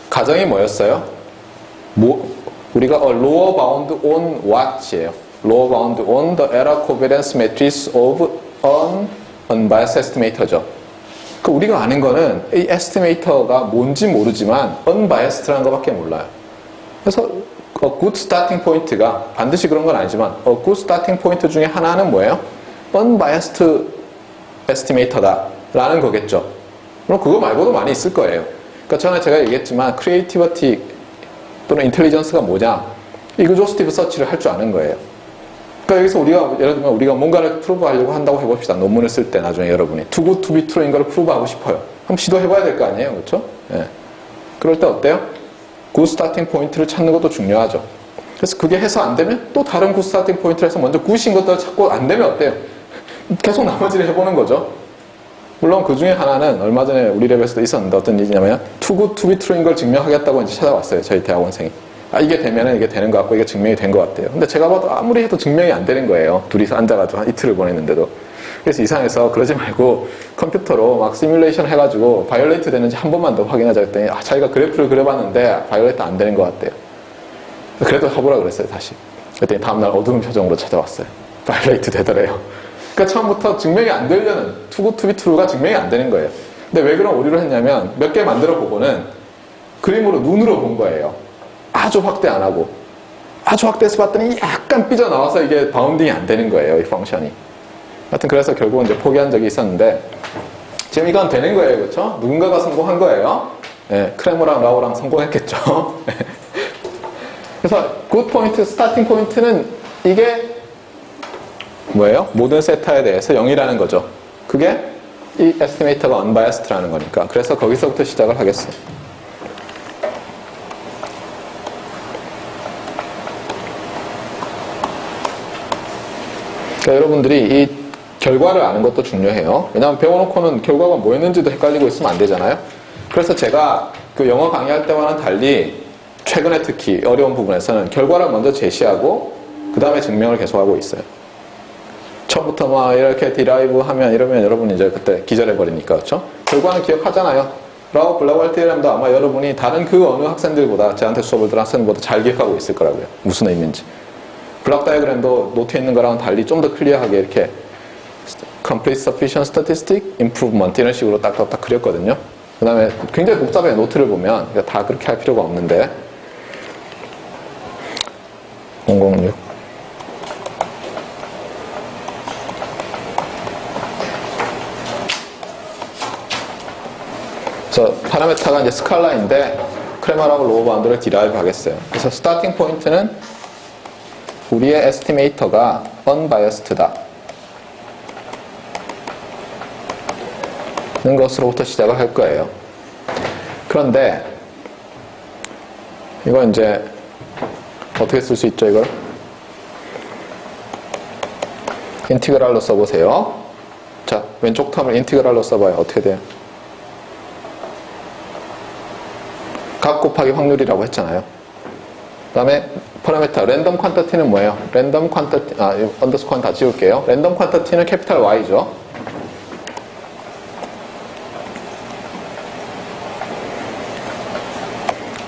가정이 뭐였어요? 우리가 lower bound on what이에요. lower bound on the error covariance matrix of an unbiased estimator죠. 그 우리가 아는 거는 이 에스티메이터가 뭔지 모르지만 unbiased라는 것밖에 몰라요. 그래서 a good starting point가 반드시 그런 건 아니지만 a good starting point 중에 하나는 뭐예요? unbiased estimator다 라는 거겠죠. 그럼 그거 말고도 많이 있을 거예요. 그러니까 전에 제가 얘기했지만 creativity 또는 인텔리전스가 뭐냐? 이그조스티브 서치를 할 줄 아는 거예요. 그러니까 여기서 우리가 예를 들면 우리가 뭔가를 프루브하려고 한다고 해봅시다. 논문을 쓸 때 나중에 여러분이 too good to be true인 걸 프루브하고 싶어요. 한번 시도해봐야 될 거 아니에요, 그렇죠? 예. 그럴 때 어때요? good starting point를 찾는 것도 중요하죠. 그래서 그게 해서 안 되면 또 다른 good starting point를 해서 먼저 굿인 것들을 찾고 안 되면 어때요? 계속 나머지를 해보는 거죠. 물론 그 중에 하나는 얼마 전에 우리 랩에서도 있었는데 어떤 일이냐면 too good to be true인 걸 증명하겠다고 이제 찾아왔어요. 저희 대학원생이. 아, 이게 되면은 이게 되는 것 같고 이게 증명이 된 것 같아요. 근데 제가 봐도 아무리 해도 증명이 안 되는 거예요. 둘이서 앉아가지고 한 이틀을 보냈는데도. 그래서 이상해서 그러지 말고 컴퓨터로 막 시뮬레이션 해가지고 바이올레이트 되는지 한 번만 더 확인하자 했더니 자기가 그래프를 그려봤는데 바이올레이트 안 되는 것 같대요. 그래도 해보라 그랬어요, 다시. 그랬더니 다음날 어두운 표정으로 찾아왔어요. 바이올레이트 되더래요. 그러니까 처음부터 증명이 안 되려는 too good to be true가 증명이 안 되는 거예요. 근데 왜 그런 오류를 했냐면 몇 개 만들어 보고는 그림으로 눈으로 본 거예요. 아주 확대 안 하고. 아주 확대해서 봤더니 약간 삐져나와서 이게 바운딩이 안 되는 거예요, 이 펑션이. 하여튼 그래서 결국은 이제 포기한 적이 있었는데 지금 이건 되는 거예요, 그렇죠? 누군가가 성공한 거예요. 네, 크레머랑 라오랑 성공했겠죠. 그래서 굿 포인트, 스타팅 포인트는 이게 뭐예요? 모든 세타에 대해서 0이라는 거죠. 그게 이 에스티메이터가 unbiased라는 거니까. 그래서 거기서부터 시작을 하겠어요. 그러니까 여러분들이 이 결과를 아는 것도 중요해요. 왜냐하면 배워놓고는 결과가 뭐였는지도 헷갈리고 있으면 안 되잖아요. 그래서 제가 그 영어 강의할 때와는 달리 최근에 특히 어려운 부분에서는 결과를 먼저 제시하고 그 다음에 증명을 계속하고 있어요. 처음부터 막 이렇게 디라이브 하면 이러면 여러분이 이제 그때 기절해버리니까, 그렇죠? 결과는 기억하잖아요. 라우 블랙홀 티어렘도 아마 여러분이 다른 그 어느 학생들보다 저한테 수업을 들은 학생들보다 잘 기억하고 있을 거라고요. 무슨 의미인지. 블락 다이어그램도 노트에 있는 거랑은 달리 좀 더 클리어하게 이렇게 complete sufficient statistic improvement 이런 식으로 딱딱딱 그렸거든요. 그 다음에 굉장히 복잡해요. 노트를 보면. 그러니까 다 그렇게 할 필요가 없는데 006 그래서 파라메타가 이제 스칼라인데 크레머라고 로우 바운드를 디라이브 하겠어요. 그래서 스타팅 포인트는 우리의 에스티메이터가 unbiased다 는 것으로부터 시작을 할 거예요. 그런데 이거 이제 어떻게 쓸 수 있죠, 이걸? 인티그랄로 써보세요. 자, 왼쪽 텀을 인티그랄로 써봐요. 어떻게 돼요? 값 곱하기 확률이라고 했잖아요. 그 다음에 파라메타 랜덤 퀀터티는 뭐예요? 랜덤 퀀터티, 언더스코어는 다 지울게요. 랜덤 퀀터티는 캐피탈 Y죠.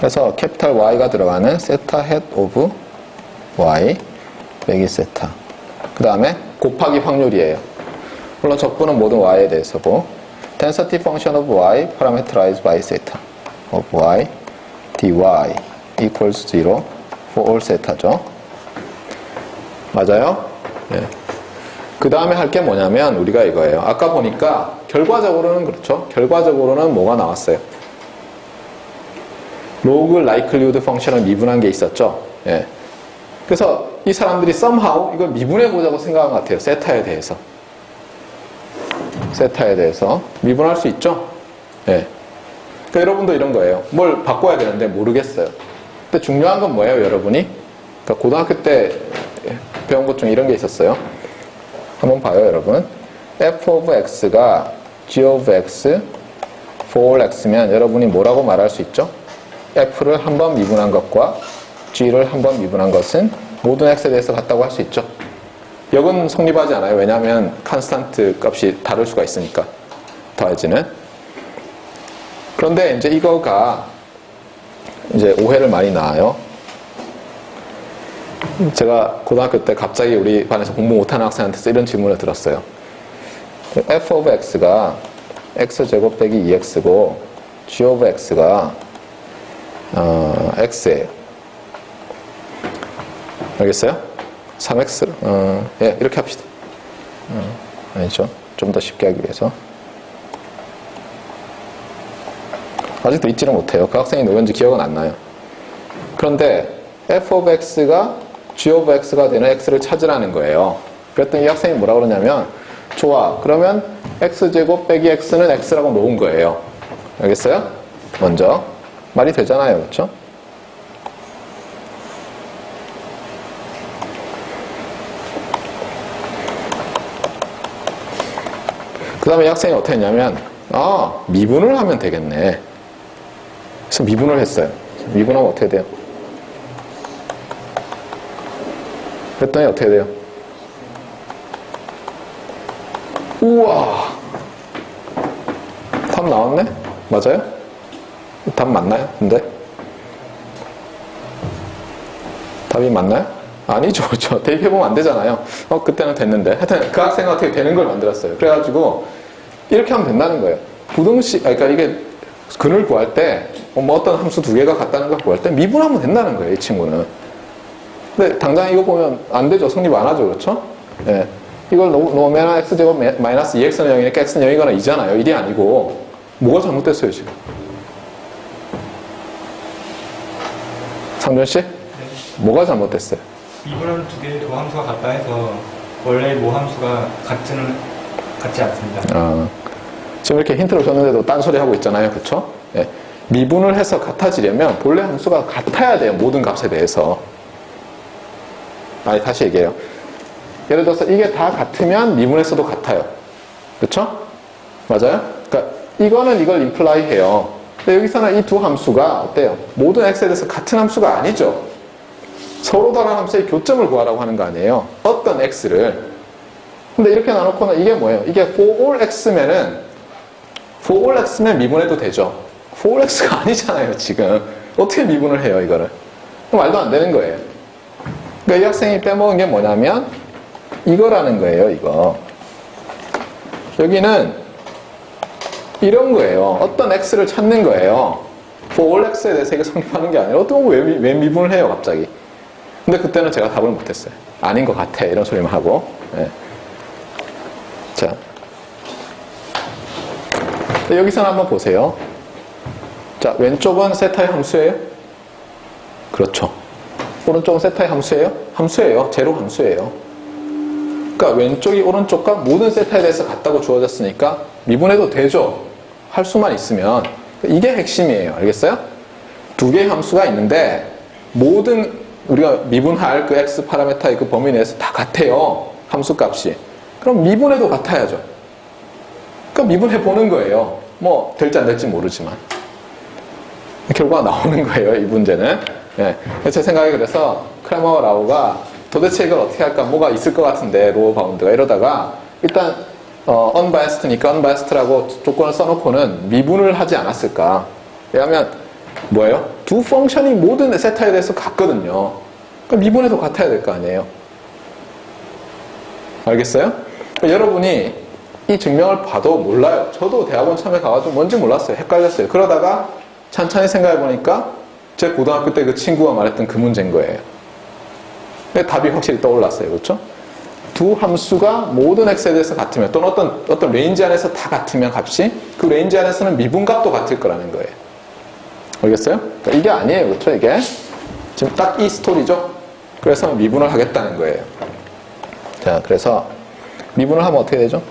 그래서 캐피탈 Y가 들어가는 세타 헷 오브 Y 빼기 세타. 그 다음에 곱하기 확률이에요. 물론 적분은 모든 Y에 대해서고 density function of Y parameterized by theta of Y dy equals 0 for all theta죠. 맞아요? 네. 그 다음에 할 게 뭐냐면 우리가 이거예요. 아까 보니까 결과적으로는 그렇죠. 결과적으로는 뭐가 나왔어요? 로그 라이클리우드 펑션을 미분한 게 있었죠. 예. 그래서 이 사람들이 somehow 이걸 미분해 보자고 생각한 것 같아요. 세타에 대해서. 세타에 대해서 미분할 수 있죠. 예. 그러니까 여러분도 이런 거예요. 뭘 바꿔야 되는데 모르겠어요. 근데 중요한 건 뭐예요, 여러분이? 그러니까 고등학교 때 배운 것 중에 이런 게 있었어요. 한번 봐요, 여러분. f of x가 g of x for all x면 여러분이 뭐라고 말할 수 있죠? f를 한 번 미분한 것과 g를 한 번 미분한 것은 모든 x에 대해서 같다고 할 수 있죠. 역은 성립하지 않아요. 왜냐하면 컨스탄트 값이 다를 수가 있으니까. 더해지는. 그런데 이제 이거가 이제 오해를 많이 낳아요. 제가 고등학교 때 갑자기 우리 반에서 공부 못하는 학생한테서 이런 질문을 들었어요. f of x가 x제곱 빼기 2x고 g of x가 x예요. 알겠어요? 3x 예, 이렇게 합시다. 아니죠. 좀 더 쉽게 하기 위해서. 아직도 잊지를 못해요. 그 학생이 누군지 기억은 안 나요. 그런데 f of x가 g of x가 되는 x를 찾으라는 거예요. 그랬더니 이 학생이 뭐라 그러냐면 좋아. 그러면 x제곱 빼기 x는 x라고 놓은 거예요. 알겠어요? 먼저. 말이 되잖아요. 그렇죠? 그 다음에 이 학생이 어떻게 했냐면 미분을 하면 되겠네. 그래서 미분을 했어요. 미분하면 어떻게 돼요? 그랬더니 어떻게 돼요? 우와! 답 나왔네? 맞아요? 답 맞나요? 근데? 답이 맞나요? 아니죠. 저 대입해보면 안 되잖아요. 그때는 됐는데. 하여튼 그 학생은 어떻게 되는 걸 만들었어요. 그래가지고 이렇게 하면 된다는 거예요. 부등식, 그러니까 이게 근을 구할 때 뭐 어떤 함수 두 개가 같다는 걸 구할 때 미분하면 된다는 거예요. 이 친구는. 근데 당장 이거 보면 안 되죠. 성립 안 하죠. 그렇죠? 예. 이걸 놓으면 x제곱 마이너스 2x는 0이니까 x는 0이거나 2잖아요. 1이 아니고 뭐가 잘못됐어요 지금? 상준씨? 네. 뭐가 잘못됐어요? 미분하는 두 개의 도함수가 같다 해서 원래 모함수가 같지 않습니다. 지금 이렇게 힌트를 줬는데도 딴소리 하고 있잖아요. 그쵸? 예. 미분을 해서 같아지려면 본래 함수가 같아야 돼요. 모든 값에 대해서. 다시 얘기해요. 예를 들어서 이게 다 같으면 미분에서도 같아요. 그쵸? 맞아요? 그러니까 이거는 이걸 임플라이 해요. 근데 여기서는 이 두 함수가 어때요? 모든 x에 대해서 같은 함수가 아니죠. 서로 다른 함수의 교점을 구하라고 하는 거 아니에요. 어떤 x를. 근데 이렇게 나눠놓고는 이게 뭐예요? 이게 for all x면은 for all x면 미분해도 되죠. for all x가 아니잖아요, 지금. 어떻게 미분을 해요, 이거를? 말도 안 되는 거예요. 그러니까 이 학생이 빼먹은 게 뭐냐면 이거라는 거예요, 이거. 여기는 이런 거예요. 어떤 x를 찾는 거예요. for all x에 대해서 이게 성립하는 게 아니라 어떤 거 왜 미분을 해요, 갑자기. 근데 그때는 제가 답을 못했어요. 아닌 것 같아, 이런 소리만 하고. 예. 자, 여기서는 한번 보세요. 자, 왼쪽은 세타의 함수예요? 그렇죠. 오른쪽은 세타의 함수예요? 함수예요. 제로 함수예요. 그러니까 왼쪽이 오른쪽과 모든 세타에 대해서 같다고 주어졌으니까 미분해도 되죠. 할 수만 있으면. 이게 핵심이에요. 알겠어요? 두 개의 함수가 있는데 모든 우리가 미분할 그 x 파라메타의 그 범위 내에서 다 같아요. 함수 값이. 그럼 미분해도 같아야죠. 그러니까 미분해 보는 거예요. 뭐 될지 안 될지 모르지만. 결과가 나오는 거예요. 이 문제는. 예. 제 생각에 그래서 크레머 라우가 도대체 이걸 어떻게 할까? 뭐가 있을 것 같은데 로어 바운드가 이러다가 일단 unbiased니까 unbiased라고 조건을 써놓고는 미분을 하지 않았을까? 왜냐하면 뭐예요? 두 펑션이 모든 세타에 대해서 같거든요. 그럼 미분해도 같아야 될 거 아니에요. 알겠어요? 그러니까 여러분이 이 증명을 봐도 몰라요. 저도 대학원 처음에 가가지고 뭔지 몰랐어요. 헷갈렸어요. 그러다가 찬찬히 생각해보니까 제 고등학교 때 그 친구가 말했던 그 문제인 거예요. 답이 확실히 떠올랐어요. 그렇죠? 두 함수가 모든 x에 대해서 같으면 또는 어떤 레인지 안에서 다 같으면 값이 그 레인지 안에서는 미분값도 같을 거라는 거예요. 알겠어요? 그러니까 이게 아니에요. 그렇죠? 이게 지금 딱 이 스토리죠? 그래서 미분을 하겠다는 거예요. 자, 그래서 미분을 하면 어떻게 되죠?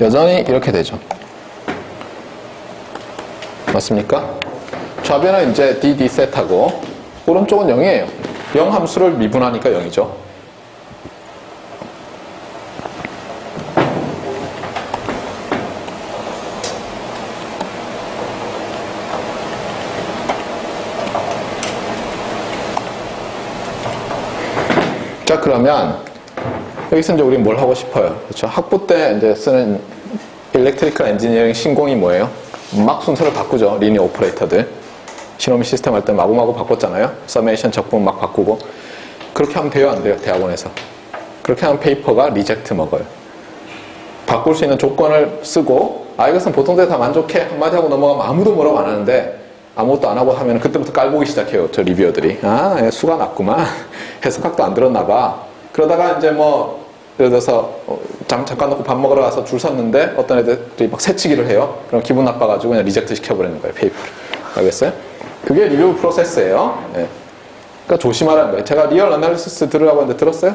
여전히 이렇게 되죠. 맞습니까? 좌변은 이제 dd 세타고 오른쪽은 0이에요. 0 함수를 미분하니까 0이죠. 자, 그러면 여기서 이제 우리 뭘 하고 싶어요? 그렇죠? 학부 때 이제 쓰는 일렉트리컬 엔지니어링 신공이 뭐예요? 막 순서를 바꾸죠. 리니어 오퍼레이터들. 시노미 시스템 할 때 마구마구 바꿨잖아요. 서메이션 적분 막 바꾸고. 그렇게 하면 돼요, 안 돼요? 대학원에서. 그렇게 하면 페이퍼가 리젝트 먹어요. 바꿀 수 있는 조건을 쓰고, 이것은 보통들 다 만족해. 한마디 하고 넘어가면 아무도 뭐라고 안 하는데, 아무것도 안 하고 하면 그때부터 깔보기 시작해요. 저 리뷰어들이. 수가 낮구만. 해석학도 안 들었나 봐. 그러다가 이제 뭐 예를 들어서 잠깐 놓고 밥 먹으러 가서 줄 섰는데 어떤 애들이 막 새치기를 해요. 그럼 기분 나빠가지고 그냥 리젝트 시켜버리는 거예요. 페이퍼를. 알겠어요? 그게 리뷰 프로세스예요. 네. 그러니까 조심하라는 거예요. 제가 리얼 어널리시스 들으라고 했는데 들었어요?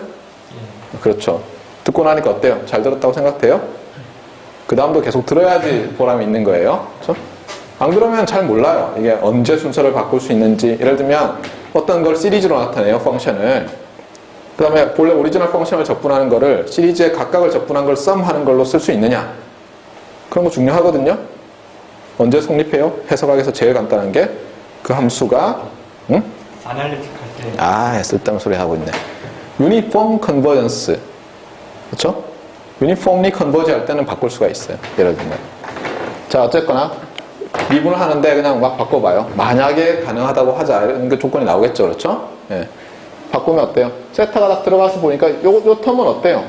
그렇죠. 듣고 나니까 어때요? 잘 들었다고 생각돼요? 그 다음도 계속 들어야지 보람이 있는 거예요. 그렇죠? 안 그러면 잘 몰라요. 이게 언제 순서를 바꿀 수 있는지. 예를 들면 어떤 걸 시리즈로 나타내요. 펑션을. 그 다음에 본래 오리지널 펑션을 적분하는 거를 시리즈에 각각을 적분한 걸 썸하는 걸로 쓸 수 있느냐. 그런 거 중요하거든요. 언제 성립해요? 해석학에서 제일 간단한 게 그 함수가 아날리틱 할 때 쓸데없는 소리 하고 있네. 유니폼 컨버전스. 그렇죠? 유니폼리 컨버지 할 때는 바꿀 수가 있어요. 예를 들면. 자, 어쨌거나 미분을 하는데 그냥 막 바꿔봐요. 만약에 가능하다고 하자. 이런 게 조건이 나오겠죠. 그렇죠? 예. 바꾸면 어때요? 세타가 딱 들어가서 보니까 요 텀은 어때요?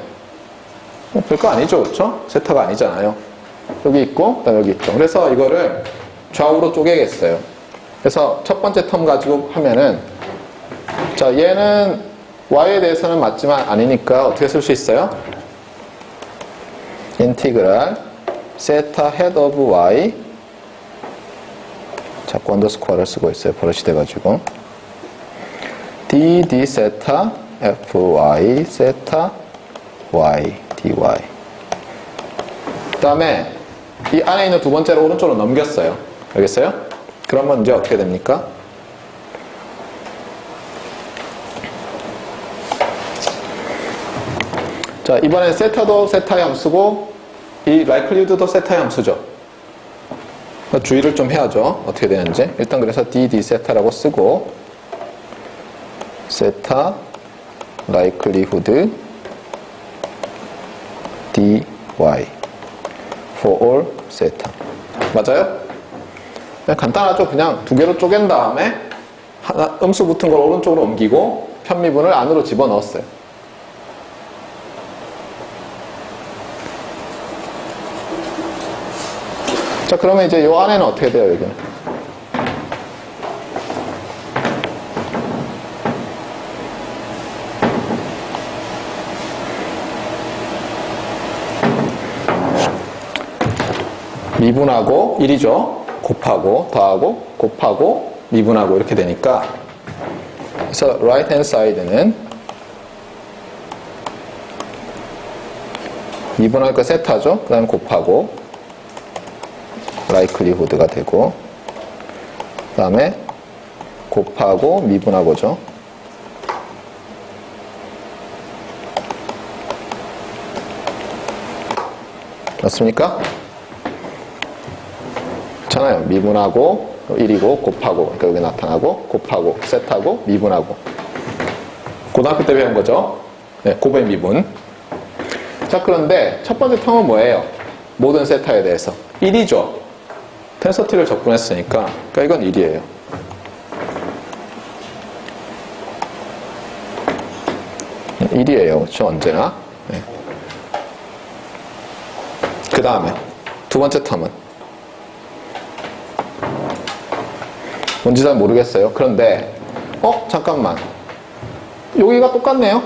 별거 아니죠. 그렇죠? 세타가 아니잖아요. 여기 있고 그다음에 여기 있죠. 그래서 이거를 좌우로 쪼개겠어요. 그래서 첫 번째 텀 가지고 하면은 자, 얘는 y에 대해서는 맞지만 아니니까 어떻게 쓸 수 있어요? 인티그랄 세타 헤드 오브 y 자꾸 언더스코어를 쓰고 있어요. 버릇이 돼가지고 dd 세타 fy 세타 y dy. 그 다음에 이 안에 있는 두 번째를 오른쪽으로 넘겼어요. 알겠어요? 그러면 이제 어떻게 됩니까? 자, 이번엔 세타도 세타의 함수고 이 likelihood도 세타의 함수죠. 주의를 좀 해야죠. 어떻게 되는지. 일단 그래서 dd 세타라고 쓰고 세타 likelihood dy for all 세타. 맞아요? 그냥 간단하죠. 그냥 두 개로 쪼갠 다음에 하나, 음수 붙은 걸 오른쪽으로 옮기고 편미분을 안으로 집어넣었어요. 자, 그러면 이제 이 안에는 어떻게 돼요, 여기는? 미분하고 1이죠. 곱하고 더하고 곱하고 미분하고 이렇게 되니까 그래서 right hand side는 미분할 거 세타죠. 그 다음에 곱하고 likelihood가 되고 그 다음에 곱하고 미분하고죠. 맞습니까? 그렇잖아요. 미분하고 1이고 곱하고, 그러니까 여기 나타나고 곱하고 셋하고 미분하고. 고등학교 때 배운 거죠. 네, 곱의 미분. 자, 그런데 첫 번째 텀은 뭐예요? 모든 세타에 대해서 1이죠. 텐서티를 적분했으니까, 그러니까 이건 1이에요. 그렇죠? 언제나. 네. 그 다음에 두 번째 텀은 뭔지 잘 모르겠어요. 그런데 잠깐만, 여기가 똑같네요.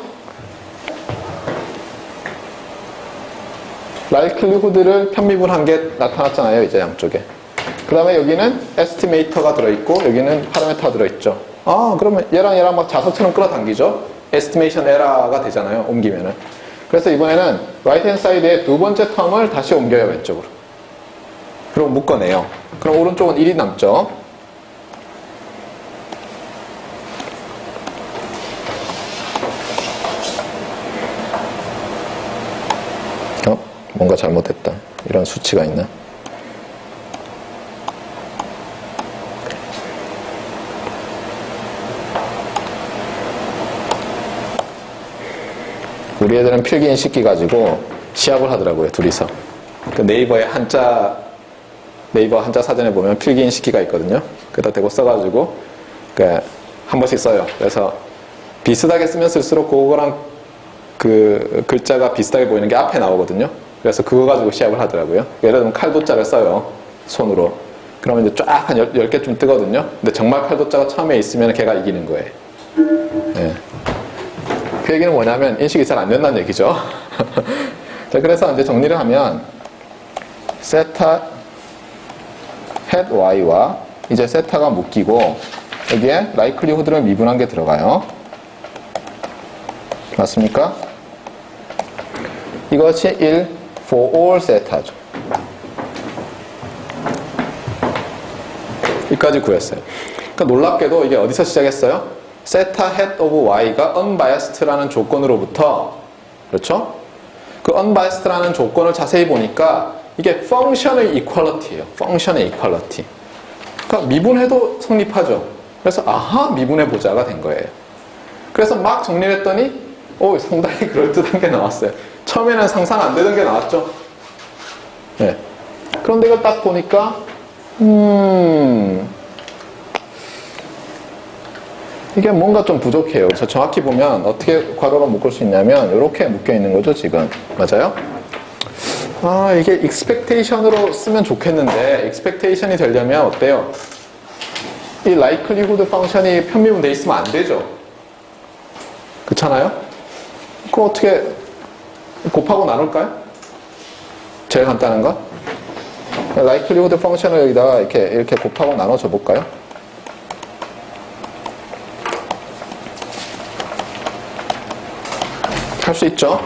라이클리후드를 편미분한 게 나타났잖아요. 이제 양쪽에. 그 다음에 여기는 에스티메이터가 들어있고 여기는 파라메터가 들어있죠. 그러면 얘랑 막 자석처럼 끌어당기죠. 에스티메이션 에러가 되잖아요. 옮기면은. 그래서 이번에는 라이트 핸드 사이드의 두 번째 텀을 다시 옮겨요. 왼쪽으로. 그럼 묶어내요. 그럼 오른쪽은 1이 남죠. 뭔가 잘못됐다. 이런 수치가 있나? 우리 애들은 필기인 식기 가지고 시합을 하더라고요. 둘이서. 그 네이버 한자 사전에 보면 필기인 식기가 있거든요. 그다 대고 써가지고 한 번씩 써요. 그래서 비슷하게 쓰면 쓸수록 그거랑 그 글자가 비슷하게 보이는 게 앞에 나오거든요. 그래서 그거 가지고 시합을 하더라고요. 예를 들면 칼도자를 써요. 손으로. 그러면 이제 쫙 한 10개쯤 뜨거든요. 근데 정말 칼도자가 처음에 있으면 걔가 이기는 거예요. 네. 그 얘기는 뭐냐면 인식이 잘 안 된다는 얘기죠. 자, 그래서 이제 정리를 하면 세타 head y와 이제 세타가 묶이고 여기에 likelihood를 미분한 게 들어가요. 맞습니까? 이것이 1 for all 세타죠. 여기까지 구했어요. 그러니까 놀랍게도 이게 어디서 시작했어요? 세타 head of y가 unbiased라는 조건으로부터, 그렇죠? 그 unbiased라는 조건을 자세히 보니까 이게 function의 equality예요. function의 equality. 그러니까 미분해도 성립하죠. 그래서 미분해보자가 된 거예요. 그래서 막 정리를 했더니 상당히 그럴듯한 게 나왔어요. 처음에는 상상 안 되던 게 나왔죠. 네. 그런데 이걸 딱 보니까 이게 뭔가 좀 부족해요. 그래서 정확히 보면 어떻게 괄호로 묶을 수 있냐면 이렇게 묶여 있는 거죠, 지금. 맞아요? 이게 expectation으로 쓰면 좋겠는데 expectation이 되려면 어때요? 이 likelihood 펑션이 편미분 돼 있으면 안 되죠. 그렇잖아요? 그럼 어떻게 곱하고 나눌까요? 제일 간단한 거? likelihood 펑션을 여기다가 이렇게 곱하고 나눠줘 볼까요? 할 수 있죠?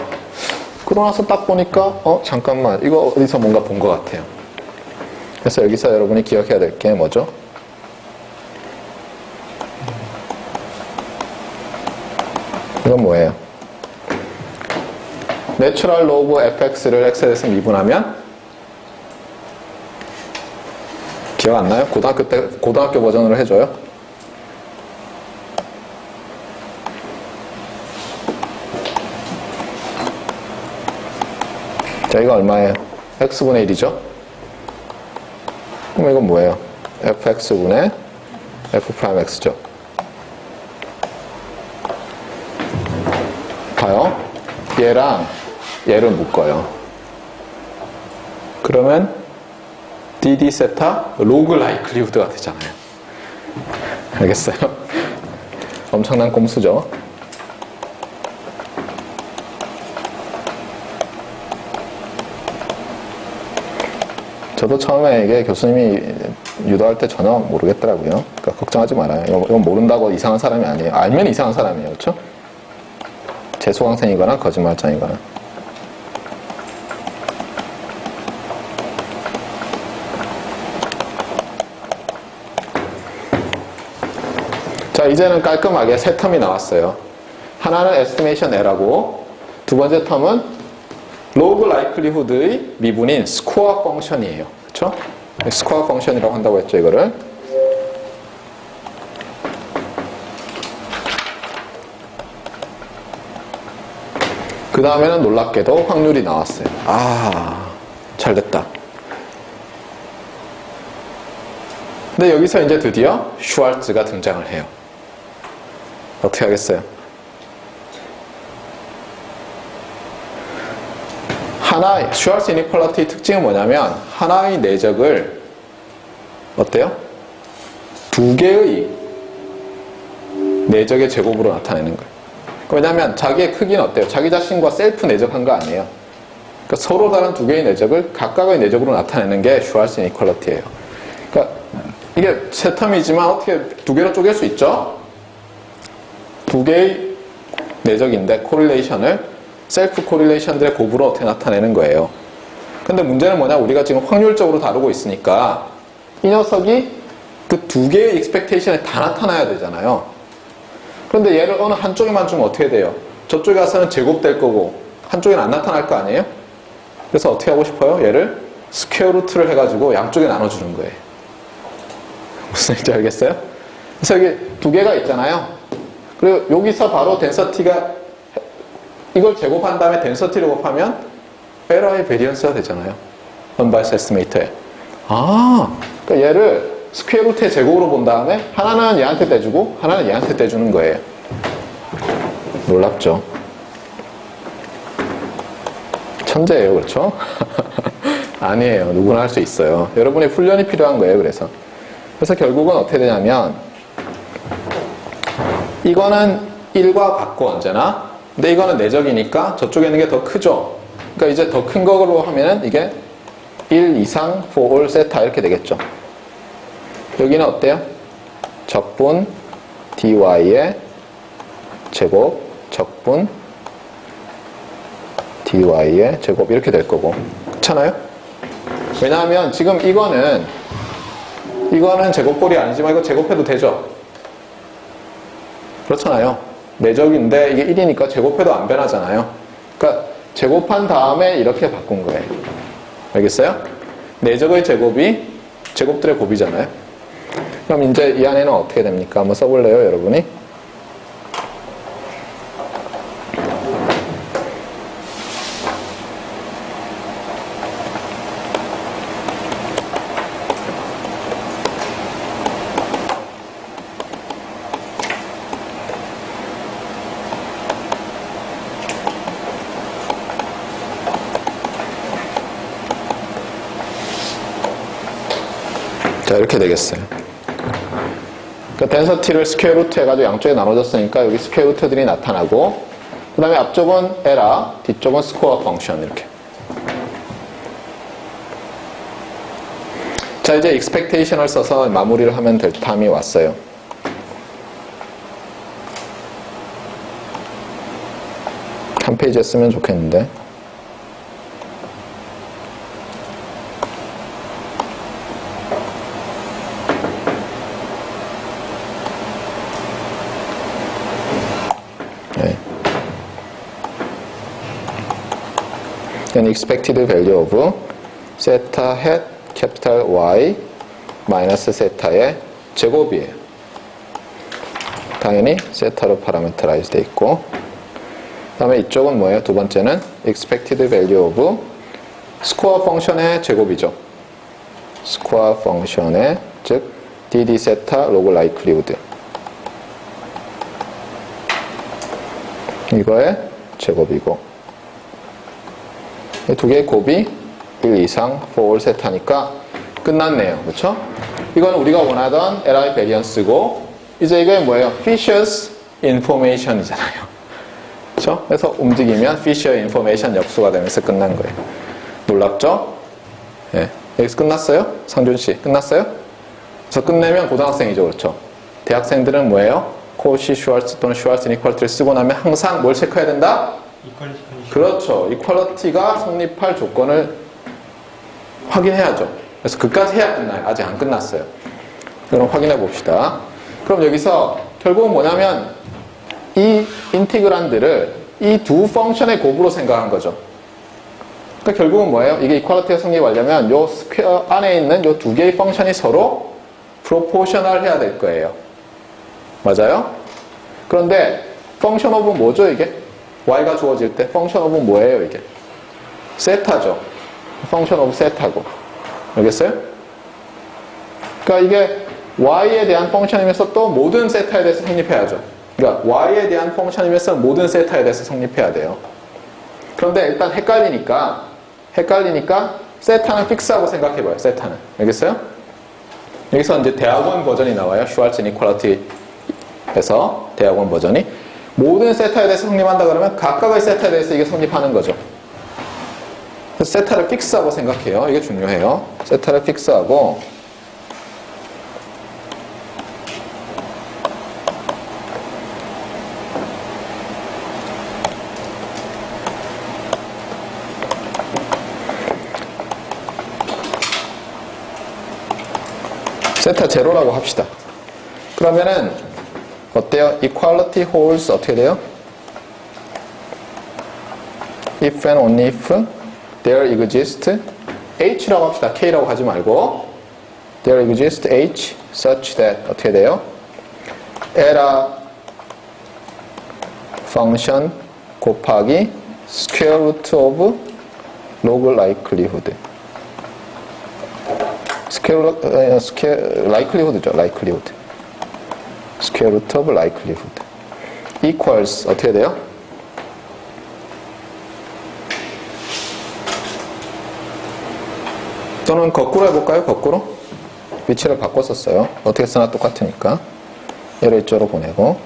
그러고 나서 딱 보니까 잠깐만, 이거 어디서 뭔가 본 것 같아요. 그래서 여기서 여러분이 기억해야 될 게 뭐죠? 이건 뭐예요? 내추럴 로그 fx를 x에 대해서 미분하면 기억 안 나요? 고등학교 버전으로 해줘요? 자, 이거 얼마예요? x분의 1이죠? 그럼 이건 뭐예요? fx분의 f'x죠. 봐요. 얘랑 얘를 묶어요. 그러면 dd 세타 로그 라이클리후드가 되잖아요. 알겠어요? 엄청난 꼼수죠. 저도 처음에 이게 교수님이 유도할 때 전혀 모르겠더라고요. 그러니까 걱정하지 말아요. 이건 모른다고 이상한 사람이 아니에요. 알면 이상한 사람이에요. 그렇죠? 재수강생이거나 거짓말장이거나. 자, 이제는 깔끔하게 세 텀이 나왔어요. 하나는 estimation error고 두 번째 텀은 log likelihood의 미분인 스코어 펑션이에요. 그렇죠? 스코어 펑션이라고 한다고 했죠, 이거를. 그 다음에는 놀랍게도 확률이 나왔어요. 아, 잘 됐다. 근데 여기서 이제 드디어 슈왈츠가 등장을 해요. 어떻게 하겠어요? 하나의 슈왈츠 이니퀄리티의 특징은 뭐냐면 하나의 내적을 어때요? 두 개의 내적의 제곱으로 나타내는 거예요. 왜냐하면 자기의 크기는 어때요? 자기 자신과 셀프 내적한 거 아니에요. 그러니까 서로 다른 두 개의 내적을 각각의 내적으로 나타내는 게 슈왈츠 이니퀄리티예요. 그러니까 이게 세 텀이지만 어떻게 두 개로 쪼갤 수 있죠? 두 개의 내적인데 코릴레이션을 셀프 코릴레이션들의 곱으로 어떻게 나타내는 거예요. 근데 문제는 뭐냐? 우리가 지금 확률적으로 다루고 있으니까 이 녀석이 그 두 개의 익스펙테이션에 다 나타나야 되잖아요. 그런데 얘를 어느 한쪽에만 주면 어떻게 돼요? 저쪽에 가서는 제곱될 거고 한쪽에는 안 나타날 거 아니에요? 그래서 어떻게 하고 싶어요? 얘를 스퀘어 루트를 해가지고 양쪽에 나눠주는 거예요. 무슨 얘기인지 알겠어요? 그래서 여기 두 개가 있잖아요. 그리고 여기서 바로 덴서티가 이걸 제곱한 다음에 덴서티를 곱하면 에러의 베리언스가 되잖아요. 언바이스 에스티메이터에. 아, 그러니까 얘를 스퀘어 루트의 제곱으로 본 다음에 하나는 얘한테 떼주고 하나는 얘한테 떼주는 거예요. 놀랍죠? 천재예요, 그렇죠? 아니에요. 누구나 할 수 있어요. 여러분의 훈련이 필요한 거예요, 그래서 결국은 어떻게 되냐면 이거는 1과 같고 언제나, 근데 이거는 내적이니까 저쪽에 있는 게 더 크죠. 그러니까 이제 더 큰 거로 하면은 이게 1 이상 for all 세타 이렇게 되겠죠. 여기는 어때요? 적분 dy의 제곱 적분 dy의 제곱 이렇게 될 거고, 그렇잖아요? 왜냐하면 지금 이거는 제곱꼴이 아니지만 이거 제곱해도 되죠? 그렇잖아요. 내적인데 이게 1이니까 제곱해도 안 변하잖아요. 그러니까 제곱한 다음에 이렇게 바꾼 거예요. 알겠어요? 내적의 제곱이 제곱들의 곱이잖아요. 그럼 이제 이 안에는 어떻게 됩니까? 한번 써볼래요, 여러분이? 자, 이렇게 되겠어요. 그러니까 덴서티를 스퀘어 루트 해가지고 양쪽에 나눠졌으니까 여기 스퀘어 루트들이 나타나고, 그 다음에 앞쪽은 에라, 뒤쪽은 스코어 펑션 이렇게. 자, 이제 expectation을 써서 마무리를 하면 될 탐이 왔어요. 한 페이지 했으면 좋겠는데. Then expected value of 세타 hat capital Y 마이너스 세타의 제곱이에요. 당연히 세타로 파라메터라이즈 돼 있고, 그 다음에 이쪽은 뭐예요? 두 번째는 expected value of 스코어 펑션의 제곱이죠. 스코어 펑션의, 즉 dd 세타 로그 likelihood, 이거의 제곱이고, 이 두 개의 곱이 1 이상 for all 세타니까 끝났네요. 그렇죠? 이건 우리가 원하던 LI 베리언스고, 이제 이게 뭐예요? Fisher's information이잖아요. 그렇죠? 그래서 움직이면 Fisher information 역수가 되면서 끝난 거예요. 놀랍죠? 네. 여기서 끝났어요? 상준 씨 끝났어요? 그래서 끝내면 고등학생이죠. 그렇죠? 대학생들은 뭐예요? 코시 슈왈츠 또는 슈왈츠 이니퀄리티를 쓰고 나면 항상 뭘 체크해야 된다? 이퀄리티 컨디션. 그렇죠. 이퀄리티가 성립할 조건을 확인해야죠. 그래서 그까지 해야 끝나요. 아직 안 끝났어요. 그럼 확인해 봅시다. 그럼 여기서 결국은 뭐냐면 이 인티그란들을 이 두 펑션의 곱으로 생각한 거죠. 그러니까 결국은 뭐예요? 이게 이퀄리티가 성립하려면 요 스퀘어 안에 있는 요 두 개의 펑션이 서로 프로포셔널 해야 될 거예요. 맞아요? 그런데 펑션 오브 뭐죠 이게? y가 주어질 때 펑션 오브 뭐예요 이게? 세타죠. 펑션 오브 세타고. 알겠어요? 그러니까 이게 y에 대한 펑션이면서 또 모든 세타에 대해서 성립해야죠. 그러니까 y에 대한 펑션이면서 모든 세타에 대해서 성립해야 돼요. 그런데 일단 헷갈리니까 세타는 픽스하고 생각해봐요. 세타는. 알겠어요? 여기서 이제 대학원 버전이 나와요. 슈왈츠 이퀄리티에서 대학원 버전이 모든 세타에 대해서 성립한다 그러면 각각의 세타에 대해서 이게 성립하는 거죠. 그래서 세타를 픽스하고 생각해요. 이게 중요해요. 세타를 픽스하고 세타 제로라고 합시다. 그러면은 어때요? equality holds 어떻게 돼요? if and only if there exists h라고 합시다. k라고 하지 말고 there exists h such that 어떻게 돼요? 에라 function 곱하기 square root of log likelihood likelihood죠. likelihood. square root of likelihood equals 어떻게 돼요? 또는 거꾸로 해볼까요? 거꾸로? 위치를 바꿨었어요. 어떻게 쓰나 똑같으니까. 얘를 이쪽으로 보내고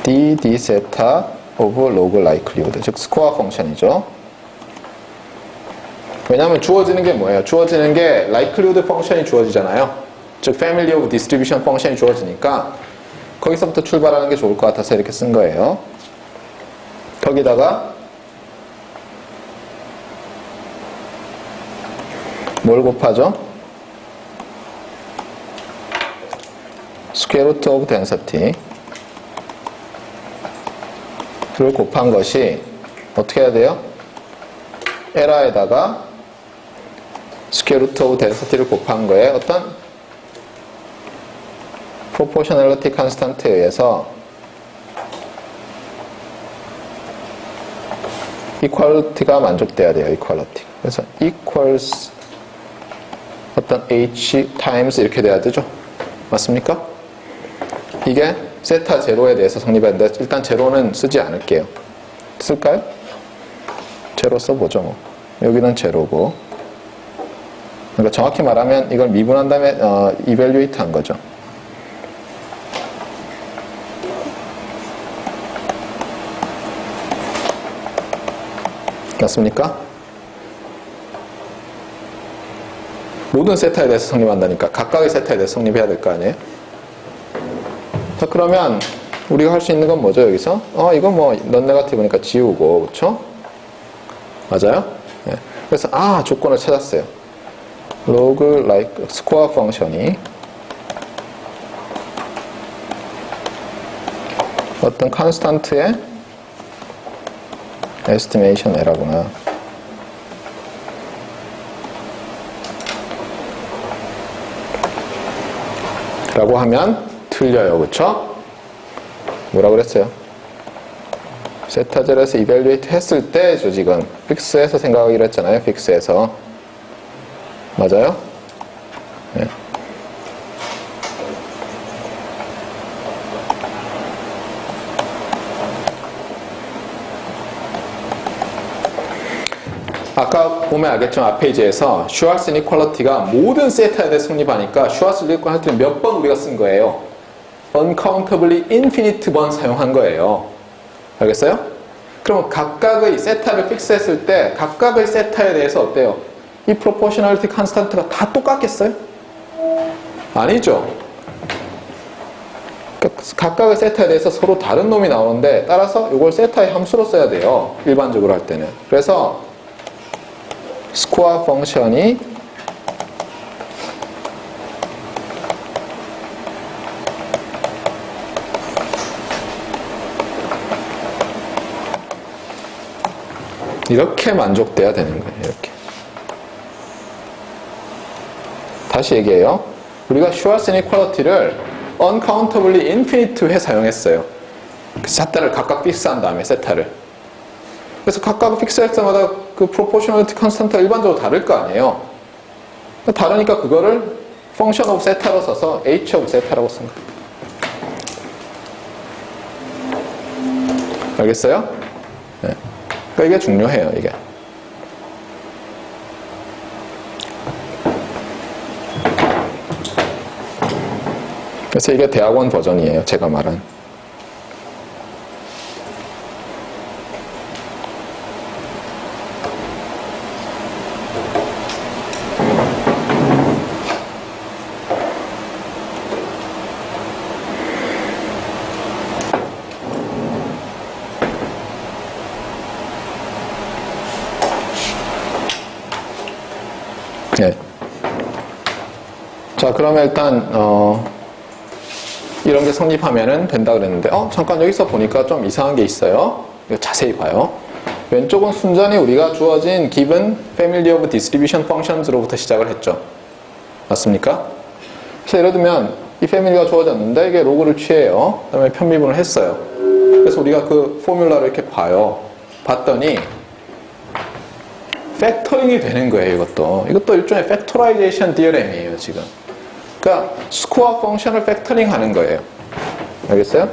d 세타 of log likelihood 즉 스코어 펑션이죠. 왜냐하면 주어지는 게 뭐예요? 주어지는 게 likelihood 펑션이 주어지잖아요. 즉 family of distribution 펑션이 주어지니까 거기서부터 출발하는 게 좋을 것 같아서 이렇게 쓴 거예요. 거기다가 뭘 곱하죠? square root of density 를 곱한 것이 어떻게 해야 돼요? 에라에다가 square root of density를 곱한 거에 어떤 proportionality constant에 의해서 equality가 만족돼야 돼요. equality. 그래서 equals 어떤 h times 이렇게 돼야 되죠. 맞습니까? 이게 세타 제로에 대해서 성립하는데 일단 제로는 쓰지 않을게요. 쓸까요? 제로 써보죠. 뭐. 여기는 제로고 그러니까 정확히 말하면 이걸 미분한 다음에 evaluate 한 거죠. 맞습니까? 모든 세타에 대해서 성립한다니까 각각의 세타에 대해서 성립해야 될 거 아니에요? 자 그러면 우리가 할 수 있는 건 뭐죠 여기서? 이거 뭐 넌 네거티브니까 지우고 그쵸? 맞아요? 네. 그래서 조건을 찾았어요. log like square 펑션이 어떤 constant의 estimation error구나. 라고 하면 틀려요. 그쵸? 뭐라 그랬어요? 세타젤에서 evaluate 했을 때죠, 지금. 픽스에서 생각하기로 했잖아요. 픽스에서. 맞아요? 네. 아까 보면 알겠지만 앞 페이지에서 슈왈츠 이니퀄리티가 모든 세타에 대해 성립하니까 슈왈츠 이니퀄리티를 몇 번 우리가 쓴 거예요? uncountably infinite 번 사용한 거예요. 알겠어요? 그럼 각각의 세타를 픽스했을 때 각각의 세타에 대해서 어때요? 이 proportionality constant가 다 똑같겠어요? 아니죠. 각각의 세타에 대해서 서로 다른 놈이 나오는데 따라서 이걸 세타의 함수로 써야 돼요. 일반적으로 할 때는. 그래서 스코어 펑션이 이렇게 만족돼야 되는 거예요. 이렇게. 다시 얘기해요. 우리가 슈왈츠 이니퀄리티를 uncountably infinite 회 사용했어요. 그 잣대를 각각 픽스한 다음에 세타를. 그래서 각각 픽스할 때마다 그 proportionality constant가 일반적으로 다를 거 아니에요. 다르니까 그거를 function of 세타로 써서 h of 세타라고 쓴 거예요. 알겠어요? 네. 그러니까 이게 중요해요, 이게. 그래서 이게 대학원 버전이에요, 제가 말한. 네. 자, 그러면 일단 이런 게 성립하면은 된다 그랬는데 잠깐 여기서 보니까 좀 이상한 게 있어요. 이거 자세히 봐요. 왼쪽은 순전히 우리가 주어진 given family of distribution functions로부터 시작을 했죠. 맞습니까? 그래서 예를 들면 이 패밀리가 주어졌는데 이게 로그를 취해요. 그 다음에 편미분을 했어요. 그래서 우리가 그 포뮬러를 이렇게 봐요. 봤더니 팩터링이 되는 거예요, 이것도 일종의 팩토라이제이션 디어렘이에요, 지금. 그러니까 스코어 펑션을 팩터링 하는 거예요. 알겠어요?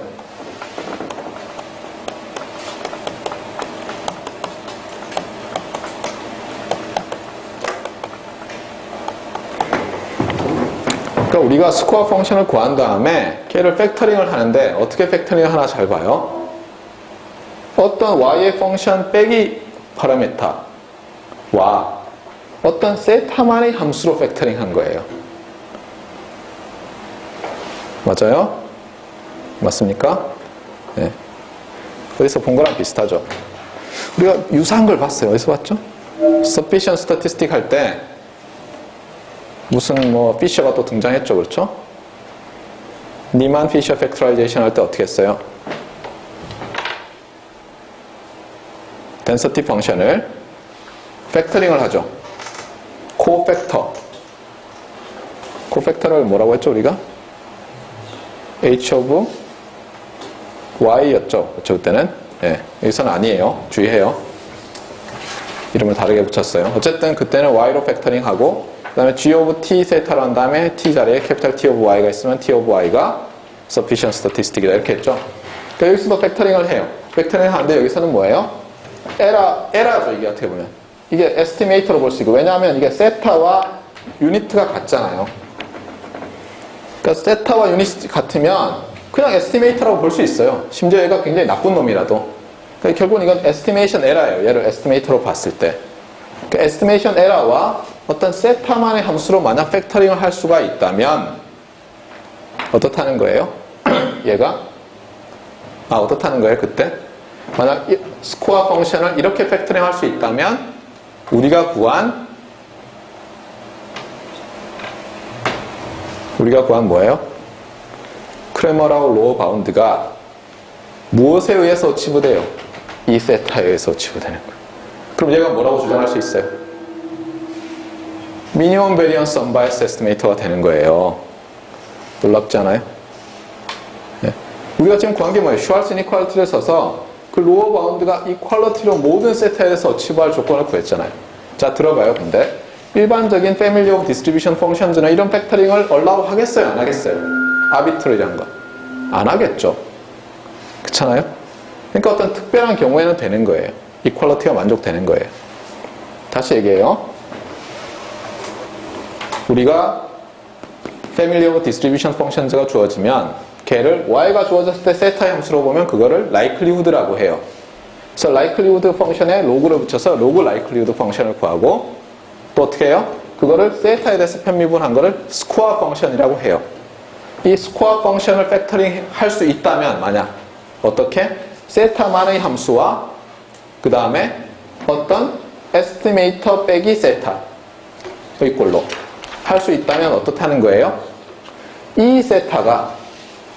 그러니까 우리가 스코어 펑션을 구한 다음에 걔를 팩터링을 하는데 어떻게 팩터링을 하나 잘 봐요. 어떤 y의 펑션 빼기 파라미터 와 어떤 세타만의 함수로 팩터링 한 거예요. 맞아요? 맞습니까? 네. 어디서 본 거랑 비슷하죠. 우리가 유사한 걸 봤어요. 어디서 봤죠? Sufficient Statistic 할 때 무슨 피셔가 또 등장했죠. 그렇죠? 니만 피셔 팩토라이제이션 할 때 어떻게 했어요? density 펑션을 팩터링을 하죠. 코팩터를 뭐라고 했죠, 우리가? h of y였죠. 그렇죠, 그때는. 네, 여기서는 아니에요. 주의해요. 이름을 다르게 붙였어요. 어쨌든 그때는 y로 팩터링하고 그 다음에 g of t 세타로 한 다음에 t 자리에 캐피탈 T of y가 있으면 T of y가 sufficient statistic이다 이렇게 했죠. 그러니까 여기서도 팩터링을 해요. 팩터링을 하는데 여기서는 뭐예요? 에라죠, 이게 어떻게 보면. 이게 에스티메이터로 볼 수 있고, 왜냐하면 이게 세타와 유니트가 같잖아요. 그러니까 세타와 유니트 같으면 그냥 에스티메이터라고 볼 수 있어요. 심지어 얘가 굉장히 나쁜 놈이라도. 그러니까 결국은 이건 에스티메이션 에러예요. 얘를 에스티메이터로 봤을 때. 그러니까 에스티메이션 에러와 어떤 세타만의 함수로 만약 팩터링을 할 수가 있다면 어떻다는 거예요? 얘가? 어떻다는 거예요, 그때? 만약 스코어 펑션을 이렇게 팩터링 할 수 있다면 우리가 구한 뭐예요? 크레머라우 로어 바운드가 무엇에 의해서 어치브돼요? 이 세타에 의해서 어치브되는 거예요. 그럼 얘가 뭐라고 주장할 수 있어요? 미니멈 베리언스 언바이스 에스티메이터가 되는 거예요. 놀랍지 않아요? 네. 우리가 지금 구한 게 뭐예요? 슈왈츠 이니퀄리티를 써서 그 로어 바운드가 이퀄리티로 모든 세타에서 어치브할 조건을 구했잖아요. 자, 들어봐요. 근데 일반적인 패밀리 오브 디스트리뷰션 펑션즈는 이런 팩터링을 allow 하겠어요? 안 하겠어요? 아비트러리한 거. 안 하겠죠. 그렇잖아요? 그러니까 어떤 특별한 경우에는 되는 거예요. 이퀄리티가 만족되는 거예요. 다시 얘기해요. 우리가 패밀리 오브 디스트리뷰션 펑션즈가 주어지면 걔를 y가 주어졌을 때 세타의 함수로 보면 그거를 likelihood라고 해요. 그래서 likelihood 펑션에 로그를 붙여서 로그 likelihood 펑션을 구하고 또 어떻게 해요? 그거를 세타에 대해서 편미분한 거를 스코어 펑션이라고 해요. 이 스코어 펑션을 팩터링 할 수 있다면 만약 어떻게? 세타만의 함수와 그 다음에 어떤 에스티메이터 빼기 세타 의 꼴로 할 수 있다면 어떻다는 거예요? 이 세타가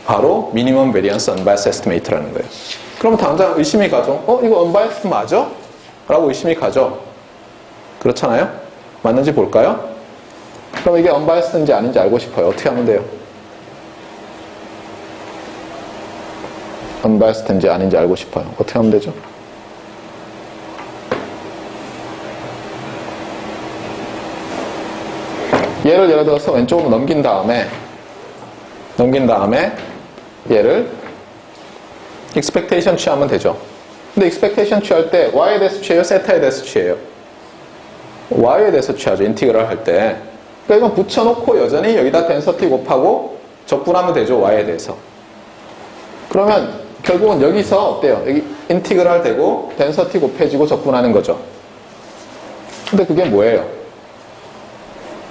바로 미니멈 베리언스 언바이스 에스티메이터라는 거예요. 그럼 당장 의심이 가죠. 이거 언바이스 맞아? 라고 의심이 가죠. 그렇잖아요? 맞는지 볼까요? 그럼 이게 unbiased인지 아닌지 알고 싶어요. 어떻게 하면 돼요? unbiased인지 아닌지 알고 싶어요. 어떻게 하면 되죠? 얘를 예를 들어서 왼쪽으로 넘긴 다음에 얘를 expectation 취하면 되죠. 근데 expectation 취할 때 y에 대해서 취해요? 세타에 대해서 취해요? y에 대해서 취하죠. 인티그랄 할 때. 그러니까 이건 붙여놓고 여전히 여기다 density 곱하고 적분하면 되죠. y에 대해서. 그러면 결국은 여기서 어때요? 여기 인티그랄 되고 density 곱해지고 적분하는 거죠. 근데 그게 뭐예요?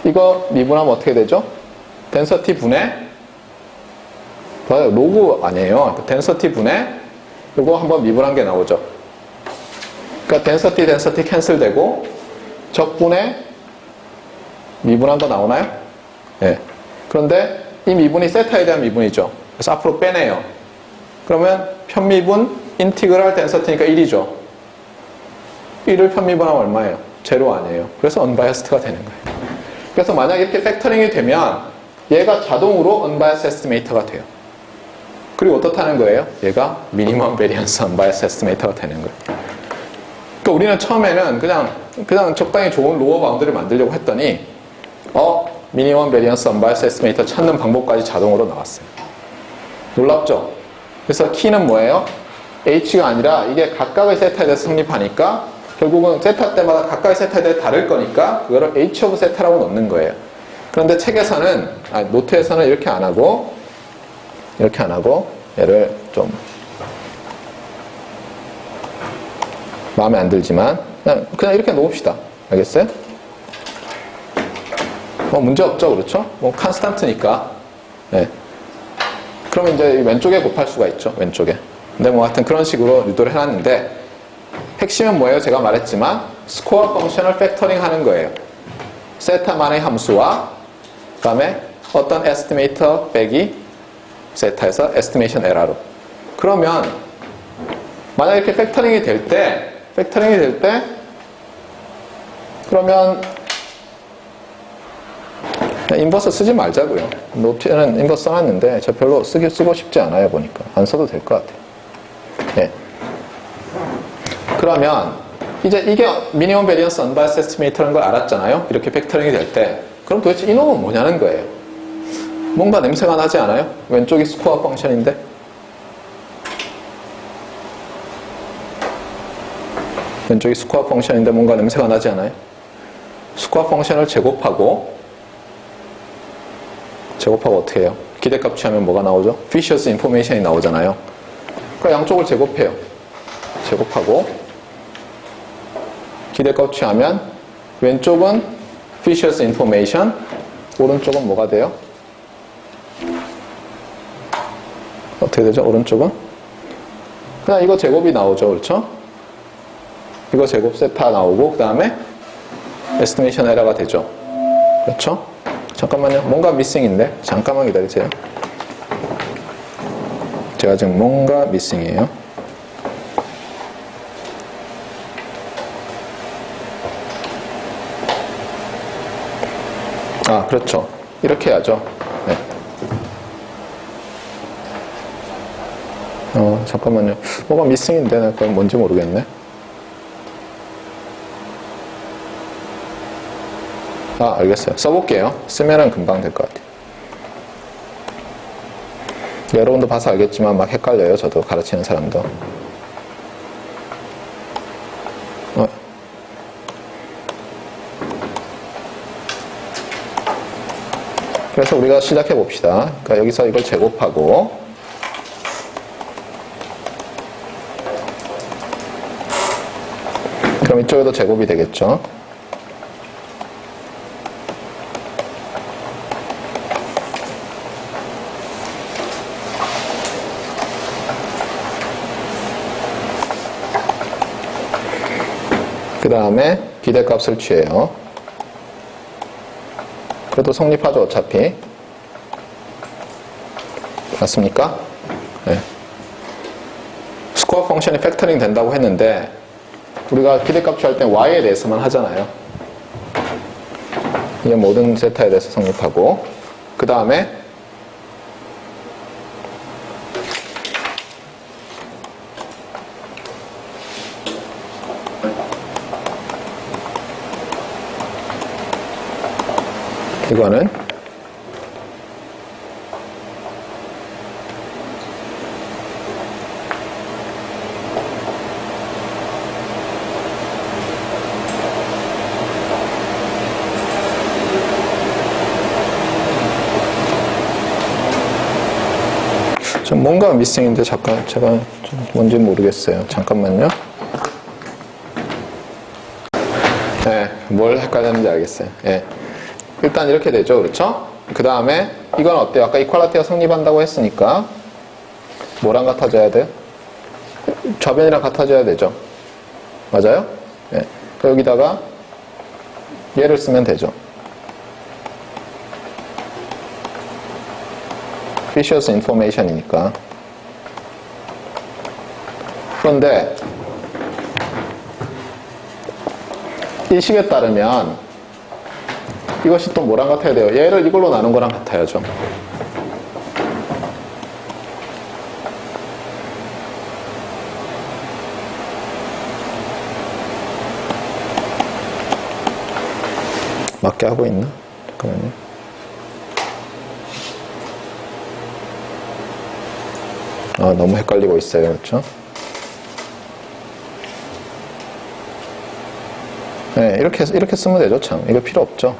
이거 미분하면 어떻게 되죠? density 분의 로그 아니에요. density 분의 이거 한번 미분한 게 나오죠. 그러니까 density 캔슬 되고 적분의 미분한 거 나오나요? 네. 그런데 이 미분이 세타에 대한 미분이죠. 그래서 앞으로 빼내요. 그러면 편미분 인티그랄 density니까 1이죠. 1을 편미분하면 얼마예요? 제로 아니에요. 그래서 unbiased가 되는 거예요. 그래서 만약 이렇게 팩터링이 되면 얘가 자동으로 unbiased estimator가 돼요. 그리고 어떻다는 거예요? 얘가 minimum variance unbiased estimator가 되는 거예요. 그러니까 우리는 처음에는 그냥 적당히 좋은 로어 바운드를 만들려고 했더니 minimum variance unbiased estimator 찾는 방법까지 자동으로 나왔어요. 놀랍죠? 그래서 키는 뭐예요? h가 아니라 이게 각각의 세타에 대해서 성립하니까 결국은 세타 때마다 각각의 세타에 대해 다를 거니까 그거를 h of 세타라고 넣는 거예요. 그런데 책에서는 노트에서는 이렇게 안 하고 얘를 좀 마음에 안 들지만 그냥 이렇게 놓읍시다. 알겠어요? 문제 없죠, 그렇죠? 컨스탄트니까. 네. 그러면 이제 왼쪽에 곱할 수가 있죠, 왼쪽에. 근데 하여튼 그런 식으로 유도를 해놨는데 핵심은 뭐예요? 제가 말했지만 스코어 펑션을 팩터링 하는 거예요. 세타만의 함수와 그 다음에 어떤 에스티메이터 빼기 세타에서 에스티메이션 에러로. 그러면 만약 이렇게 팩터링이 될 때 그러면 인버스 쓰지 말자고요. 노트에는 인버스 써놨는데 저 별로 쓰고 싶지 않아요. 보니까 안 써도 될 것 같아요. 네. 그러면 이제 이게 미니멈 베리언스 언바이스 에스티메이터라는 걸 알았잖아요. 이렇게 팩터링이 될 때. 그럼 도대체 이놈은 뭐냐는 거예요. 뭔가 냄새가 나지 않아요? 왼쪽이 스코어 펑션인데. 왼쪽이 스코어 펑션인데 뭔가 냄새가 나지 않아요? 스코어 펑션을 제곱하고 어떻게 해요? 기대값 취하면 뭐가 나오죠? Fisher's information이 나오잖아요. 그러니까 양쪽을 제곱해요. 제곱하고 기대값 취하면 왼쪽은 Fisher's information, 오른쪽은 뭐가 돼요? 어떻게 되죠? 오른쪽은? 그냥 이거 제곱이 나오죠. 그렇죠? 이거 제곱 세타 나오고 그 다음에 에스티메이션 에러가 되죠. 그렇죠? 잠깐만요. 뭔가 미싱인데? 잠깐만 기다리세요. 제가 지금 뭔가 미싱이에요. 그렇죠. 이렇게 해야죠. 네. 잠깐만요. 뭐가 미싱인데 나 그건 뭔지 모르겠네. 알겠어요. 써볼게요. 쓰면은 금방 될 것 같아요. 여러분도 봐서 알겠지만 막 헷갈려요. 저도 가르치는 사람도. 그래서 우리가 시작해 봅시다. 그러니까 여기서 이걸 제곱하고 그럼 이쪽에도 제곱이 되겠죠. 그 다음에 기대값을 취해요. 그래도 성립하죠, 어차피. 맞습니까? 네. 스코어 펑션이 팩터링 된다고 했는데 우리가 기대값 취할 땐 y에 대해서만 하잖아요. 이게 모든 세타에 대해서 성립하고, 그 다음에 이거는 좀 뭔가 미싱인데 잠깐 제가 좀 뭔지 모르겠어요. 잠깐만요. 네, 뭘 헷갈렸는지 알겠어요. 네. 일단 이렇게 되죠, 그렇죠? 그 다음에 이건 어때요? 아까 이퀄리티가 성립한다고 했으니까 뭐랑 같아져야 돼요? 좌변이랑 같아져야 되죠. 맞아요? 네. 여기다가 얘를 쓰면 되죠. vicious information이니까. 그런데 이 식에 따르면 이것이 또 뭐랑 같아야 돼요? 얘를 이걸로 나눈 거랑 같아야죠. 맞게 하고 있나? 잠깐만요. 너무 헷갈리고 있어요. 그렇죠? 네, 이렇게 쓰면 되죠, 참. 이거 필요 없죠.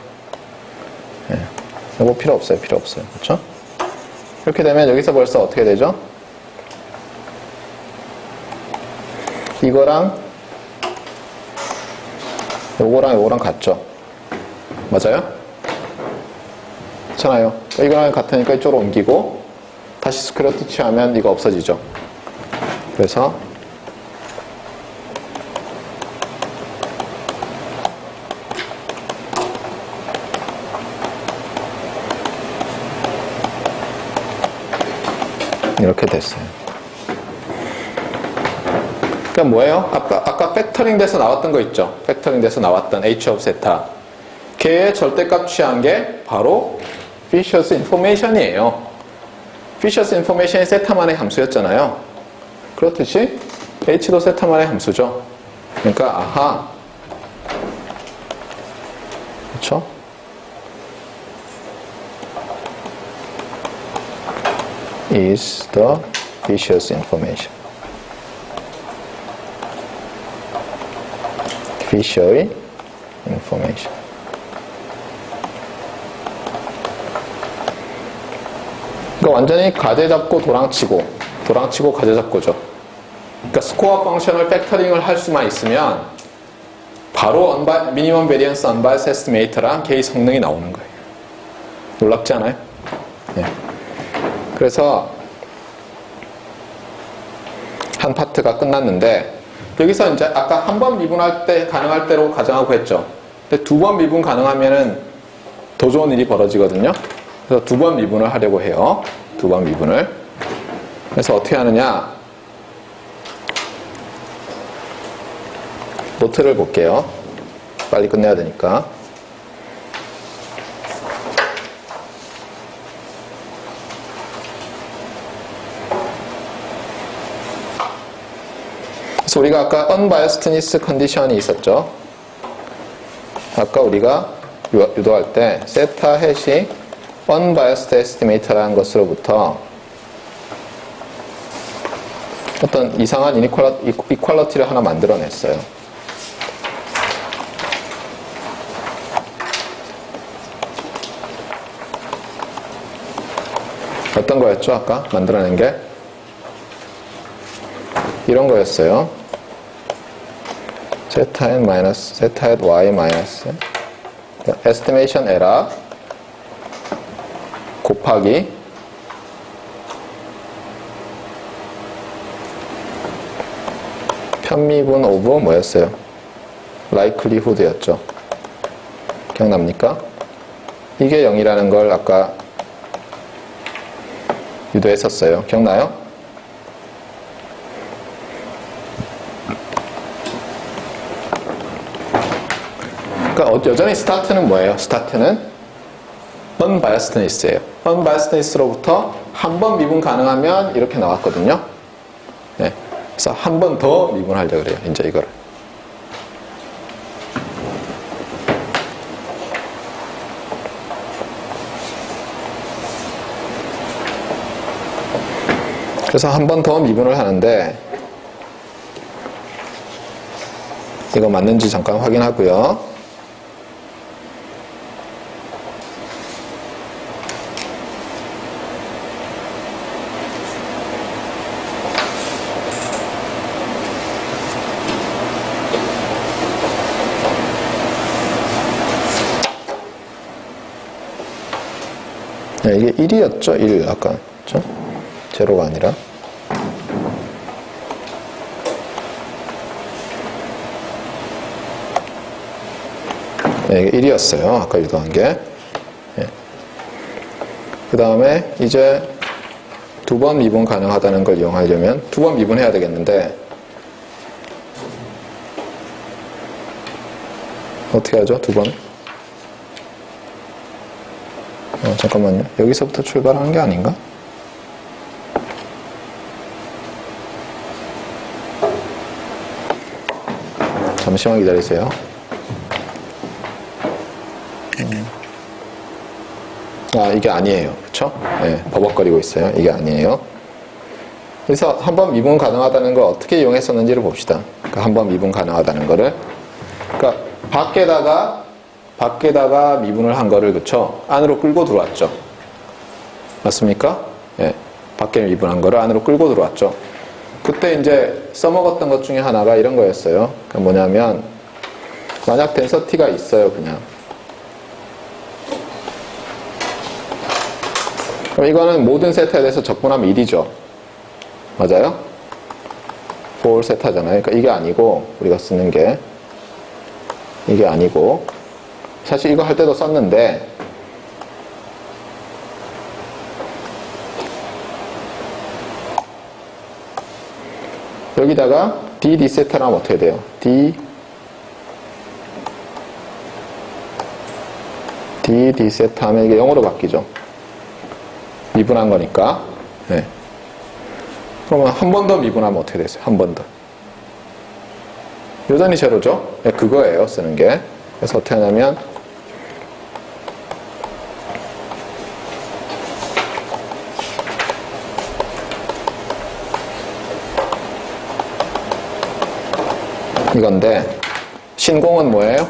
네, 이거 필요 없어요. 그렇죠? 이렇게 되면 여기서 벌써 어떻게 되죠? 이거랑 요거랑 같죠? 맞아요? 그렇잖아요. 이거랑 같으니까 이쪽으로 옮기고 다시 스퀘어루트 취하면 이거 없어지죠. 그래서 이렇게 됐어요. 그러니까 뭐예요? 아까 팩터링 돼서 나왔던 거 있죠? 팩터링 돼서 나왔던 h of 세타. 걔의 절대값 취한 게 바로 vicious information이에요. vicious information이 세타만의 함수였잖아요. 그렇듯이 h도 세타만의 함수죠. 그러니까 아하, 그렇죠? is the vicious information. vicious information. 그러니까 완전히 가제 잡고 도랑치고 가제 잡고죠. 그러니까 스코어 펑션을 팩터링을 할 수만 있으면 바로 미니멈 베리언스 언바이스 에스티메이터랑 걔의 성능이 나오는 거예요. 놀랍지 않아요? 네. 그래서 한 파트가 끝났는데 여기서 이제 아까 한 번 미분할 때 가능할 때로 가정하고 했죠. 근데 두 번 미분 가능하면은 더 좋은 일이 벌어지거든요. 그래서 두 번 미분을 하려고 해요. 두 번 미분을. 그래서 어떻게 하느냐? 노트를 볼게요. 빨리 끝내야 되니까. 그래서 우리가 아까 unbiasedness condition이 있었죠. 아까 우리가 유도할 때 세타 햇이 unbiased estimator라는 것으로부터 어떤 이상한 이퀄리티를 하나 만들어냈어요. 어떤 거였죠? 아까 만들어낸 게 이런 거였어요. zeta n 마이너스 zeta at y 마이너스 estimation error 곱하기 편미분 오브 뭐였어요? likelihood였죠. 기억납니까? 이게 0이라는 걸 아까 유도했었어요. 기억나요? 여전히 스타트는 뭐예요? 스타트는 unbiasedness예요. unbiasedness로부터 한 번 미분 가능하면 이렇게 나왔거든요. 네. 그래서 한 번 더 미분하려고 그래요. 이제 이거를. 그래서 한 번 더 미분을 하는데 이거 맞는지 잠깐 확인하고요. 네, 이게 1이었죠? 1 아까. 그렇죠? 제로가 아니라. 네, 이게 1이었어요. 아까 유도한 게. 네. 그 다음에 이제 두 번 미분 가능하다는 걸 이용하려면 두 번 미분해야 되겠는데 어떻게 하죠? 두 번? 잠깐만요. 여기서부터 출발하는 게 아닌가? 잠시만 기다리세요. 이게 아니에요. 그쵸? 네, 버벅거리고 있어요. 이게 아니에요. 그래서 한번 미분 가능하다는 걸 어떻게 이용했었는지를 봅시다. 그러니까 한번 미분 가능하다는 거를. 그러니까 밖에다가 미분을 한 거를, 그쵸? 안으로 끌고 들어왔죠. 맞습니까? 예. 밖에 미분한 거를 안으로 끌고 들어왔죠. 그때 이제 써먹었던 것 중에 하나가 이런 거였어요. 그러니까 뭐냐면, 만약 덴서티가 있어요, 그냥. 그럼 이거는 모든 세타에 대해서 적분하면 1이죠. 맞아요? for 세타잖아요. 그러니까 이게 아니고, 우리가 쓰는 게. 이게 아니고. 사실 이거 할 때도 썼는데, 여기다가 d 세타를 하면 어떻게 돼요? d 세타 하면 이게 0으로 바뀌죠. 미분한 거니까. 네. 그러면 한 번 더 미분하면 어떻게 되세요? 한 번 더. 여전히 제로죠? 네, 그거예요, 쓰는 게. 그래서 어떻게 하냐면, 이건데, 신공은 뭐예요?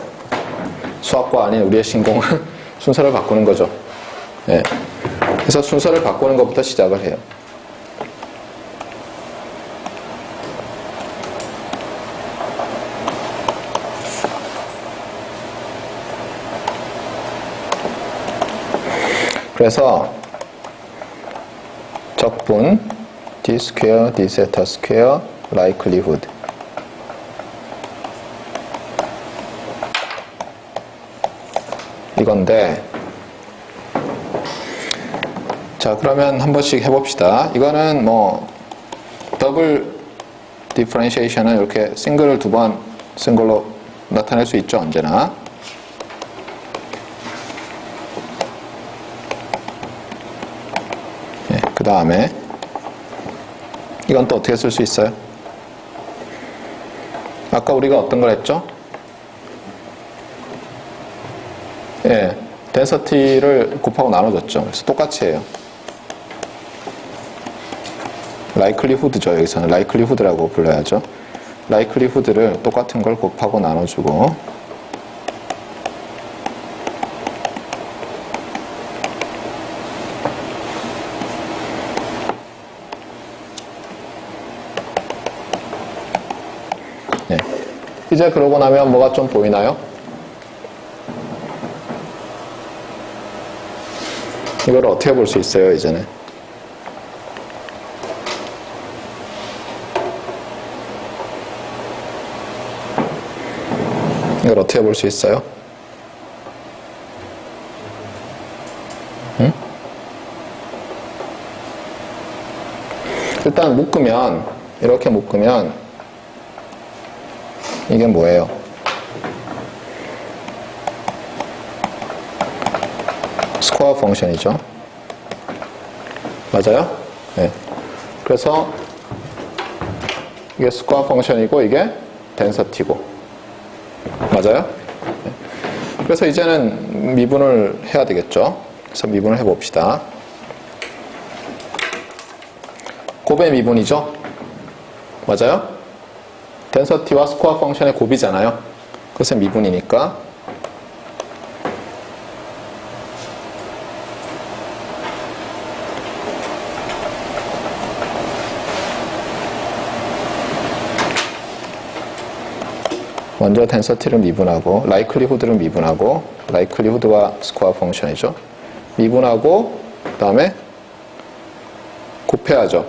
수학과 아닌 우리의 신공은 순서를 바꾸는 거죠. 네. 그래서 순서를 바꾸는 것부터 시작을 해요. 그래서 적분 d 스퀘어 d 세타 스퀘어 likelihood 이건데, 자, 그러면 한 번씩 해봅시다. 이거는 뭐 더블 디퍼런시에이션은 이렇게 싱글을 두 번 쓴 걸로 나타낼 수 있죠, 언제나. 네, 그 다음에 이건 또 어떻게 쓸 수 있어요? 아까 우리가 어떤 걸 했죠? 예, 덴서티를 곱하고 나눠줬죠. 그래서 똑같이 해요. likelihood죠. 여기서는 likelihood라고 불러야죠. likelihood를 똑같은 걸 곱하고 나눠주고, 네. 이제 그러고 나면 뭐가 좀 보이나요? 이걸 어떻게 볼 수 있어요, 이제는? 이걸 어떻게 볼 수 있어요? 응? 일단 묶으면, 이렇게 묶으면 이게 뭐예요? 스코어 펑션이죠. 맞아요? 네. 그래서 이게 스코어 펑션이고 이게 덴서티고 맞아요? 네. 그래서 이제는 미분을 해야 되겠죠. 그래서 미분을 해봅시다. 곱의 미분이죠. 맞아요? 덴서티와 스코어 펑션의 곱이잖아요. 그것은 미분이니까 먼저 덴서티를 미분하고 라이클리후드를 미분하고 라이클리후드와 스코어 펑션이죠. 미분하고 그 다음에 곱해야죠.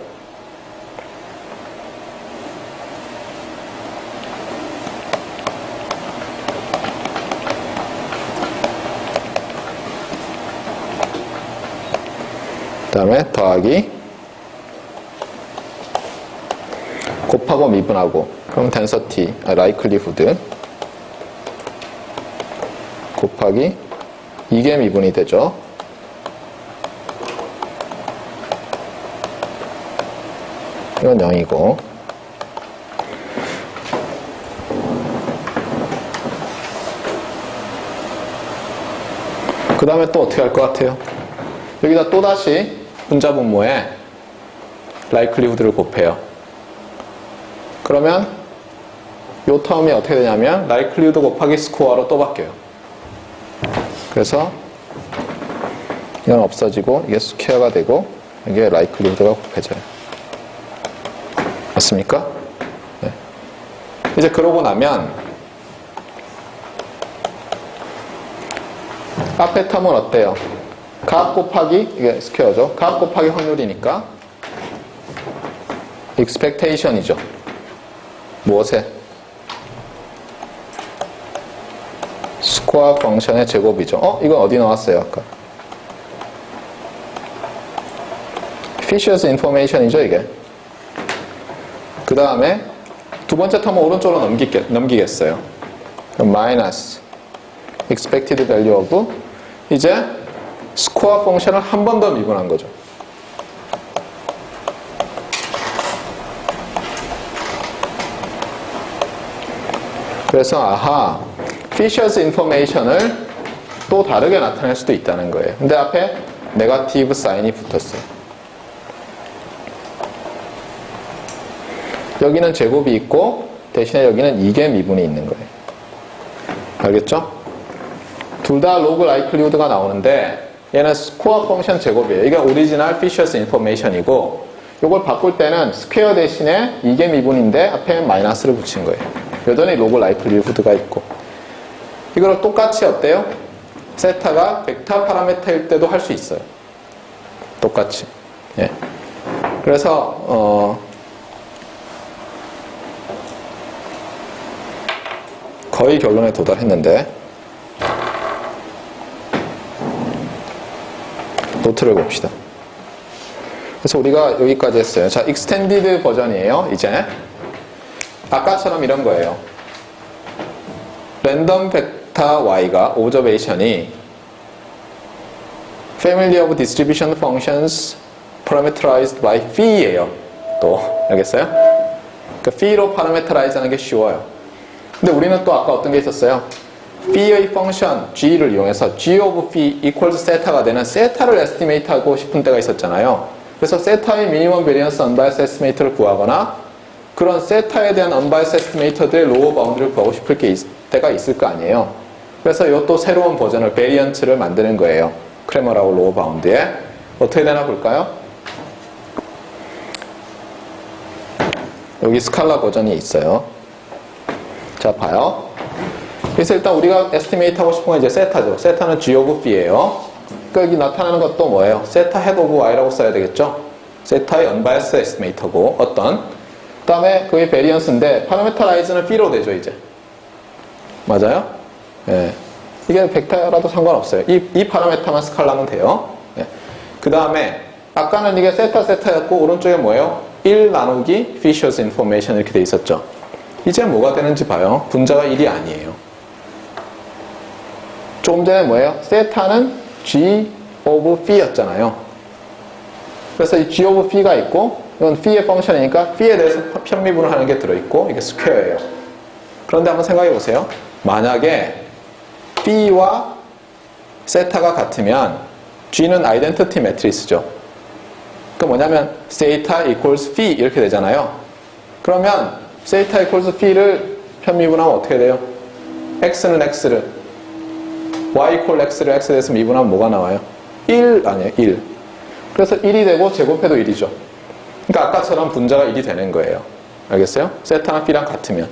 그 다음에 더하기 곱하고 미분하고 그럼 덴서티, 라이클리후드 곱하기 이게 미분이 되죠. 이건 0이고 그 다음에 또 어떻게 할 것 같아요? 여기다 또다시 분자분모에 라이클리후드를 곱해요. 그러면 이 텀이 어떻게 되냐면 라이클리후드 곱하기 스코어로 또 바뀌어요. 그래서 이건 없어지고 이게 스퀘어가 되고 이게 라이클리후드가 곱해져요. 맞습니까? 네. 이제 그러고 나면 앞에 텀은 어때요? 값 곱하기 이게 스퀘어죠. 값 곱하기 확률이니까 expectation이죠. 무엇에? 스코어 펑션의 제곱이죠. 이건 어디 나왔어요 아까? Fisher's information이죠 이게. 그 다음에 두 번째 텀은 오른쪽으로 넘기겠어요. 마이너스 expected value of 이제 스코어 펑션을 한 번 더 미분한 거죠. 그래서 아하, Fisher's information을 또 다르게 나타낼 수도 있다는 거예요. 근데 앞에 네거티브 사인이 붙었어요. 여기는 제곱이 있고 대신에 여기는 이게 미분이 있는 거예요. 알겠죠? 둘 다 로그 라이클리후드가 나오는데 얘는 스코어 펑션 제곱이에요. 이게 오리지널 Fisher's information이고 이걸 바꿀 때는 스퀘어 대신에 이게 미분인데 앞에 마이너스를 붙인 거예요. 여전히 로그 라이클리후드가 있고 이걸 똑같이 어때요? 세타가 벡터 파라미터일 때도 할 수 있어요. 똑같이. 예. 그래서 거의 결론에 도달했는데 노트를 봅시다. 그래서 우리가 여기까지 했어요. 자, 익스텐디드 버전이에요. 이제 아까처럼 이런 거예요. 랜덤 벡터 y가 오브저베이션이 family of distribution functions parameterized by phi예요. 또 알겠어요? 그러니까 phi로 parameterize 하는 게 쉬워요. 근데 우리는 또 아까 어떤 게 있었어요? phi의 펑션 g를 이용해서 g of phi equals 세타가 되는 세타를 에스티메이트 하고 싶은 때가 있었잖아요. 그래서 세타의 미니멈 베리언스 언바이스 에스티메이터를 구하거나 그런 세타에 대한 언바이스 에스티메이터들의 로어 바운드를 구하고 싶을 때가 있을 거 아니에요. 그래서 이것도 새로운 버전을 베리언트를 만드는 거예요. 크레머라고 로어 바운드에 어떻게 되나 볼까요? 여기 스칼라 버전이 있어요. 자, 봐요. 그래서 일단 우리가 에스티메이트 하고 싶은 건 이제 세타죠. 세타는 G of B예요. 그러니까 여기 나타나는 것도 뭐예요? 세타 헤드 오브 Y라고 써야 되겠죠? 세타의 언바이스 에스티메이터고 어떤? 그 다음에 그게 베리언스인데 파라메터라이즈는 B로 되죠 이제. 맞아요? 예. 이게 벡터라도 상관없어요. 이 파라메터만 스칼라면 돼요. 예. 그 다음에 아까는 이게 세타였고 오른쪽에 뭐예요? 1 나누기 Fisher's information 이렇게 돼 있었죠. 이제 뭐가 되는지 봐요. 분자가 1이 아니에요. 조금 전에 뭐예요? 세타는 G of phi였잖아요. 그래서 이 g of phi가 있고 이건 phi의 펑션이니까 phi에 대해서 편미분을 하는 게 들어있고 이게 스퀘어예요. 그런데 한번 생각해 보세요. 만약에 p와 세타가 같으면 g는 아이덴티티 매트리스죠. 그 뭐냐면 세타 equals phi 이렇게 되잖아요. 그러면 세타 equals phi를 편미분하면 어떻게 돼요? x는 x를 y equal x를 x에 대해서 미분하면 뭐가 나와요? 1 아니에요. 1. 그래서 1이 되고 제곱해도 1이죠. 그러니까 아까처럼 분자가 1이 되는 거예요. 알겠어요? 세타나 p랑 같으면.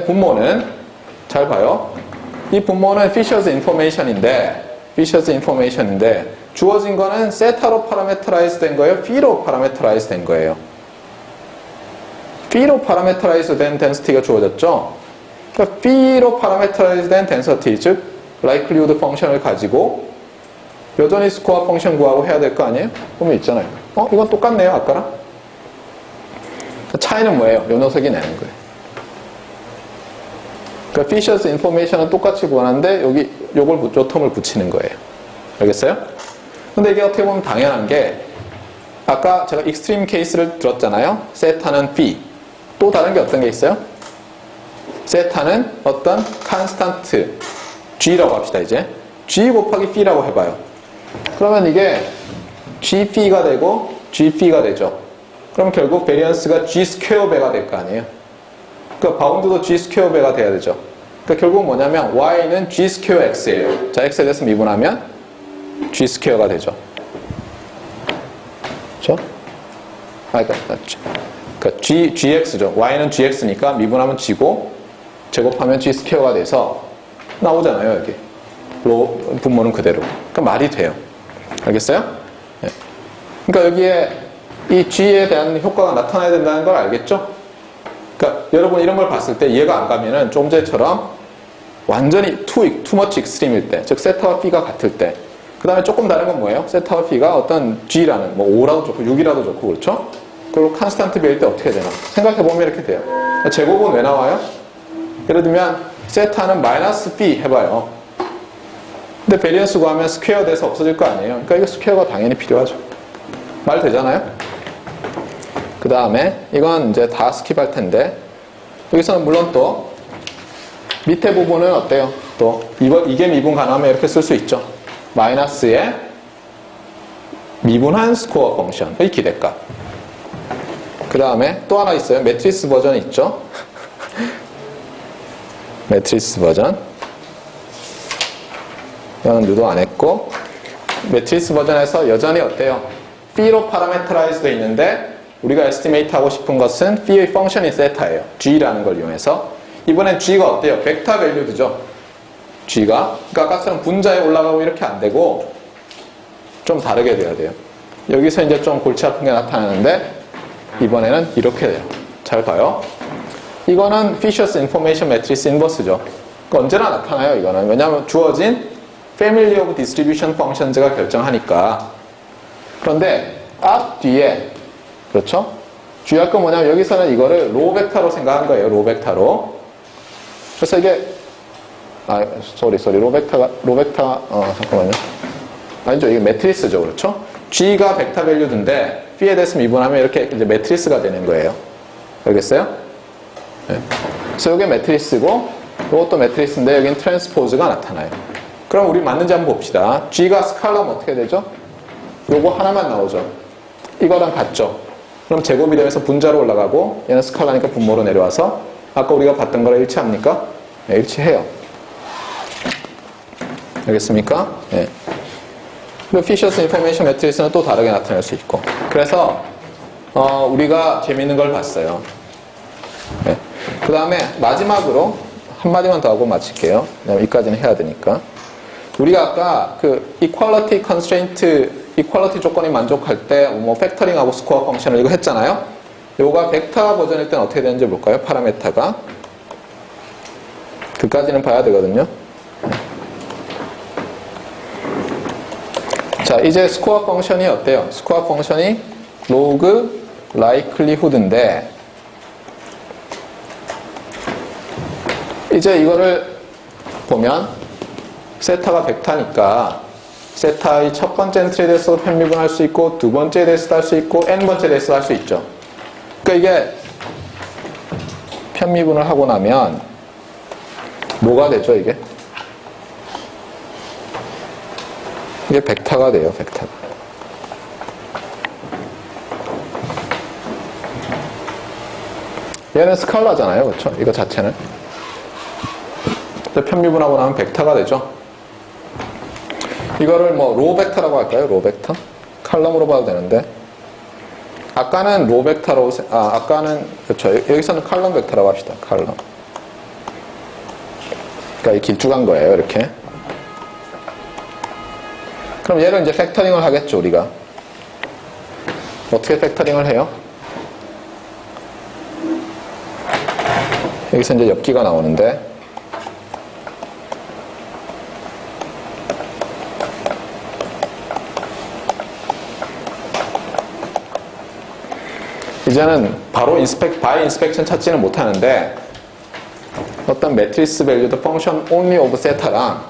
분모는 잘 봐요. 이 분모는 Fisher's information인데 주어진 거는 세타로 파라메터라이즈 된 거예요? phi로 파라메터라이즈 된 거예요? phi로 파라메터라이즈 된 density가 주어졌죠? 그러니까 phi로 파라메터라이즈 된 density, 즉 likelihood 펑션을 가지고 여전히 스코어 펑션 구하고 해야 될 거 아니에요? 보면 있잖아요. 이건 똑같네요, 아까랑. 차이는 뭐예요? 요 녀석이 내는 거예요. 그러니까 Fisher's information은 똑같이 구하는데 요 텀을 붙이는 거예요. 알겠어요? 근데 이게 어떻게 보면 당연한 게 아까 제가 익스트림 케이스를 들었잖아요. 세타는 phi. 또 다른 게 어떤 게 있어요? 세타는 어떤 컨스탄트 g라고 합시다. 이제 g 곱하기 phi라고 해봐요. 그러면 이게 g phi가 되고 g phi가 되죠. 그럼 결국 베리언스가 g 스퀘어 배가 될 거 아니에요. 그러니까 바운드도 g 스퀘어 배가 돼야 되죠. 그러니까 결국 뭐냐면 y는 g 스퀘어 x예요. 자, x에 대해서 미분하면 g 스퀘어가 되죠. 그렇죠? 그러니까 gx죠. y는 gx니까 미분하면 g고 제곱하면 g 스퀘어가 돼서 나오잖아요, 여기. 분모는 그대로. 그러니까 말이 돼요. 알겠어요? 네. 그러니까 여기에 이 g에 대한 효과가 나타나야 된다는 걸 알겠죠? 그러니까 여러분 이런 걸 봤을 때 이해가 안 가면은 좀 전처럼 완전히 too much extreme일 때, 즉 세타와 p가 같을 때, 그 다음에 조금 다른 건 뭐예요? 세타와 p가 어떤 g라는, 뭐 5라도 좋고 6이라도 좋고 그렇죠? 그리고 컨스탄트 배일 때 어떻게 되나? 생각해보면 이렇게 돼요. 제곱은 왜 나와요? 예를 들면 세타는 마이너스 p 해봐요. 근데 베리언스 구하면 스퀘어 돼서 없어질 거 아니에요? 그러니까 이거 스퀘어가 당연히 필요하죠. 말 되잖아요? 그 다음에 이건 이제 다 스킵할 텐데 여기서는 물론 또 밑에 부분은 어때요? 또 이게 미분 가능하면 이렇게 쓸 수 있죠. 마이너스의 미분한 스코어 펑션의 기대값. 그 다음에 또 하나 있어요. 매트리스 버전이 있죠. 매트리스 버전. 이거는 유도 안 했고 매트리스 버전에서 여전히 어때요? phi로 파라메터라이즈 되어 있는데 우리가 에스티메이트 하고 싶은 것은 phi의 펑션이 세타예요. g라는 걸 이용해서. 이번엔 g가 어때요? 벡터 밸류드죠. g가. 그러니까 아까처럼 분자에 올라가고 이렇게 안 되고 좀 다르게 돼야 돼요. 여기서 이제 좀 골치 아픈 게 나타나는데 이번에는 이렇게 돼요. 잘 봐요. 이거는 Fisher's Information Matrix Inverse죠. 그러니까 언제나 나타나요, 이거는. 왜냐하면 주어진 Family of Distribution Functions가 결정하니까. 그런데 앞 뒤에 그렇죠? 주의할 건 뭐냐면 여기서는 이거를 로 벡터로 생각한 거예요. 로 벡터로. 그래서 이게 로 벡터 잠깐만요. 아니죠. 이게 매트리스죠. 그렇죠? G가 벡터 밸류인데 P에 대해서 미분하면 이렇게 이제 매트리스가 되는 거예요. 알겠어요? 네. 그래서 이게 매트리스고 이것도 매트리스인데 여기는 트랜스포즈가 나타나요. 그럼 우리 맞는지 한번 봅시다. G가 스칼라면 어떻게 되죠? 요거 하나만 나오죠. 이거랑 같죠? 그럼 제곱이 되면서 분자로 올라가고 얘는 스칼라니까 분모로 내려와서 아까 우리가 봤던 거랑 일치합니까? 네, 일치해요. 알겠습니까? 네. 그리고 Fisher's Information Matrix는 또 다르게 나타날 수 있고. 그래서 우리가 재밌는 걸 봤어요. 네. 그 다음에 마지막으로 한마디만 더 하고 마칠게요. 왜냐면 이까지는 해야 되니까. 우리가 아까 그 equality constraint, equality 조건이 만족할 때 뭐 팩터링하고 스코어 펑션을 이거 했잖아요. 요가 벡터 버전일 때는 어떻게 되는지 볼까요? 파라메타가. 그까지는 봐야 되거든요. 자, 이제 스코어 펑션이 어때요? 스코어 펑션이 로그 likelihood인데 이제 이거를 보면 세타가 벡터니까 세타의 첫 번째 엔트리에 대해서 편미분할 수 있고 두 번째에 대해서도 할 수 있고 n번째에 대해서도 할 수 있죠. 그러니까 이게 편미분을 하고 나면 뭐가 되죠, 이게? 이게 벡터가 돼요, 벡터가. 얘는 스칼라잖아요, 그렇죠? 이거 자체는. 편미분하고 나면 벡터가 되죠. 이거를 뭐 로 벡터라고 할까요? 로 벡터? 칼럼으로 봐도 되는데. 아까는 로 벡터로, 아까는, 그렇죠. 여기서는 칼럼 벡터라고 합시다. 칼럼. 그러니까 이 길쭉한 거예요, 이렇게. 그럼 얘를 이제 팩터링을 하겠죠, 우리가. 어떻게 팩터링을 해요? 여기서 이제 엽기가 나오는데, 이제는 바로 바이 인스펙션 찾지는 못하는데 어떤 매트리스 밸류드 펑션 only of 세타랑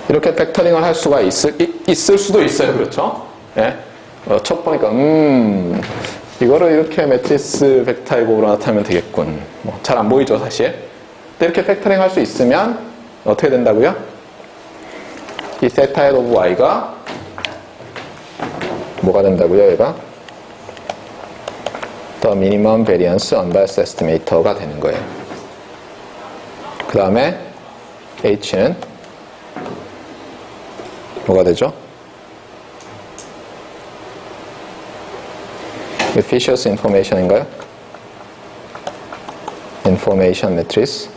이렇게 팩터링을 할 수가 있을 수도 있어요. 그렇죠? 예? 첫 보니까 이거를 이렇게 매트리스 벡터이고로 나타내면 되겠군. 뭐, 잘 안 보이죠, 사실. 근데 이렇게 팩터링 할 수 있으면 어떻게 된다고요? 이 세타의 오브 y가 뭐가 된다고요, 얘가? The minimum variance unbiased estimator가 되는 거예요. 그 다음에 h는 뭐가 되죠? Fisher's information인가요? Information matrix.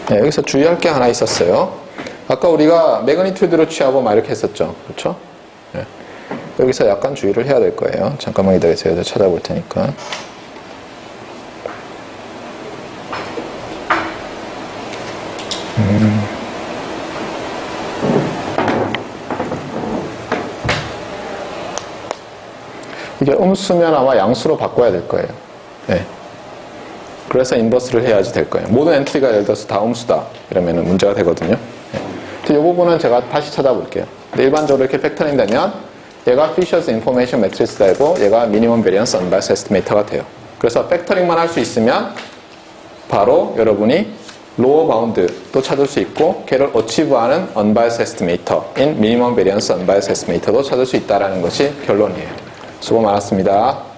네, 여기서 주의할 게 하나 있었어요. 아까 우리가 매그니튜드로 취하고 막 이렇게 했었죠. 그렇죠? 네. 여기서 약간 주의를 해야 될 거예요. 잠깐만 기다리세요. 제가 찾아볼 테니까. 이게 음수면 아마 양수로 바꿔야 될 거예요. 네. 그래서 인버스를 해야지 될 거예요. 모든 엔트리가 예를 들어서 다 음수다. 이러면 문제가 되거든요. 네. 이 부분은 제가 다시 찾아볼게요. 근데 일반적으로 이렇게 팩터링 되면 얘가 Fisher's Information Matrix 되고 얘가 Minimum Variance Unbiased Estimator가 돼요. 그래서 팩터링만 할 수 있으면 바로 여러분이 로어 바운드도 찾을 수 있고 걔를 어치브하는 Unbiased Estimator인 Minimum Variance Unbiased Estimator도 찾을 수 있다는 것이 결론이에요. 수고 많았습니다.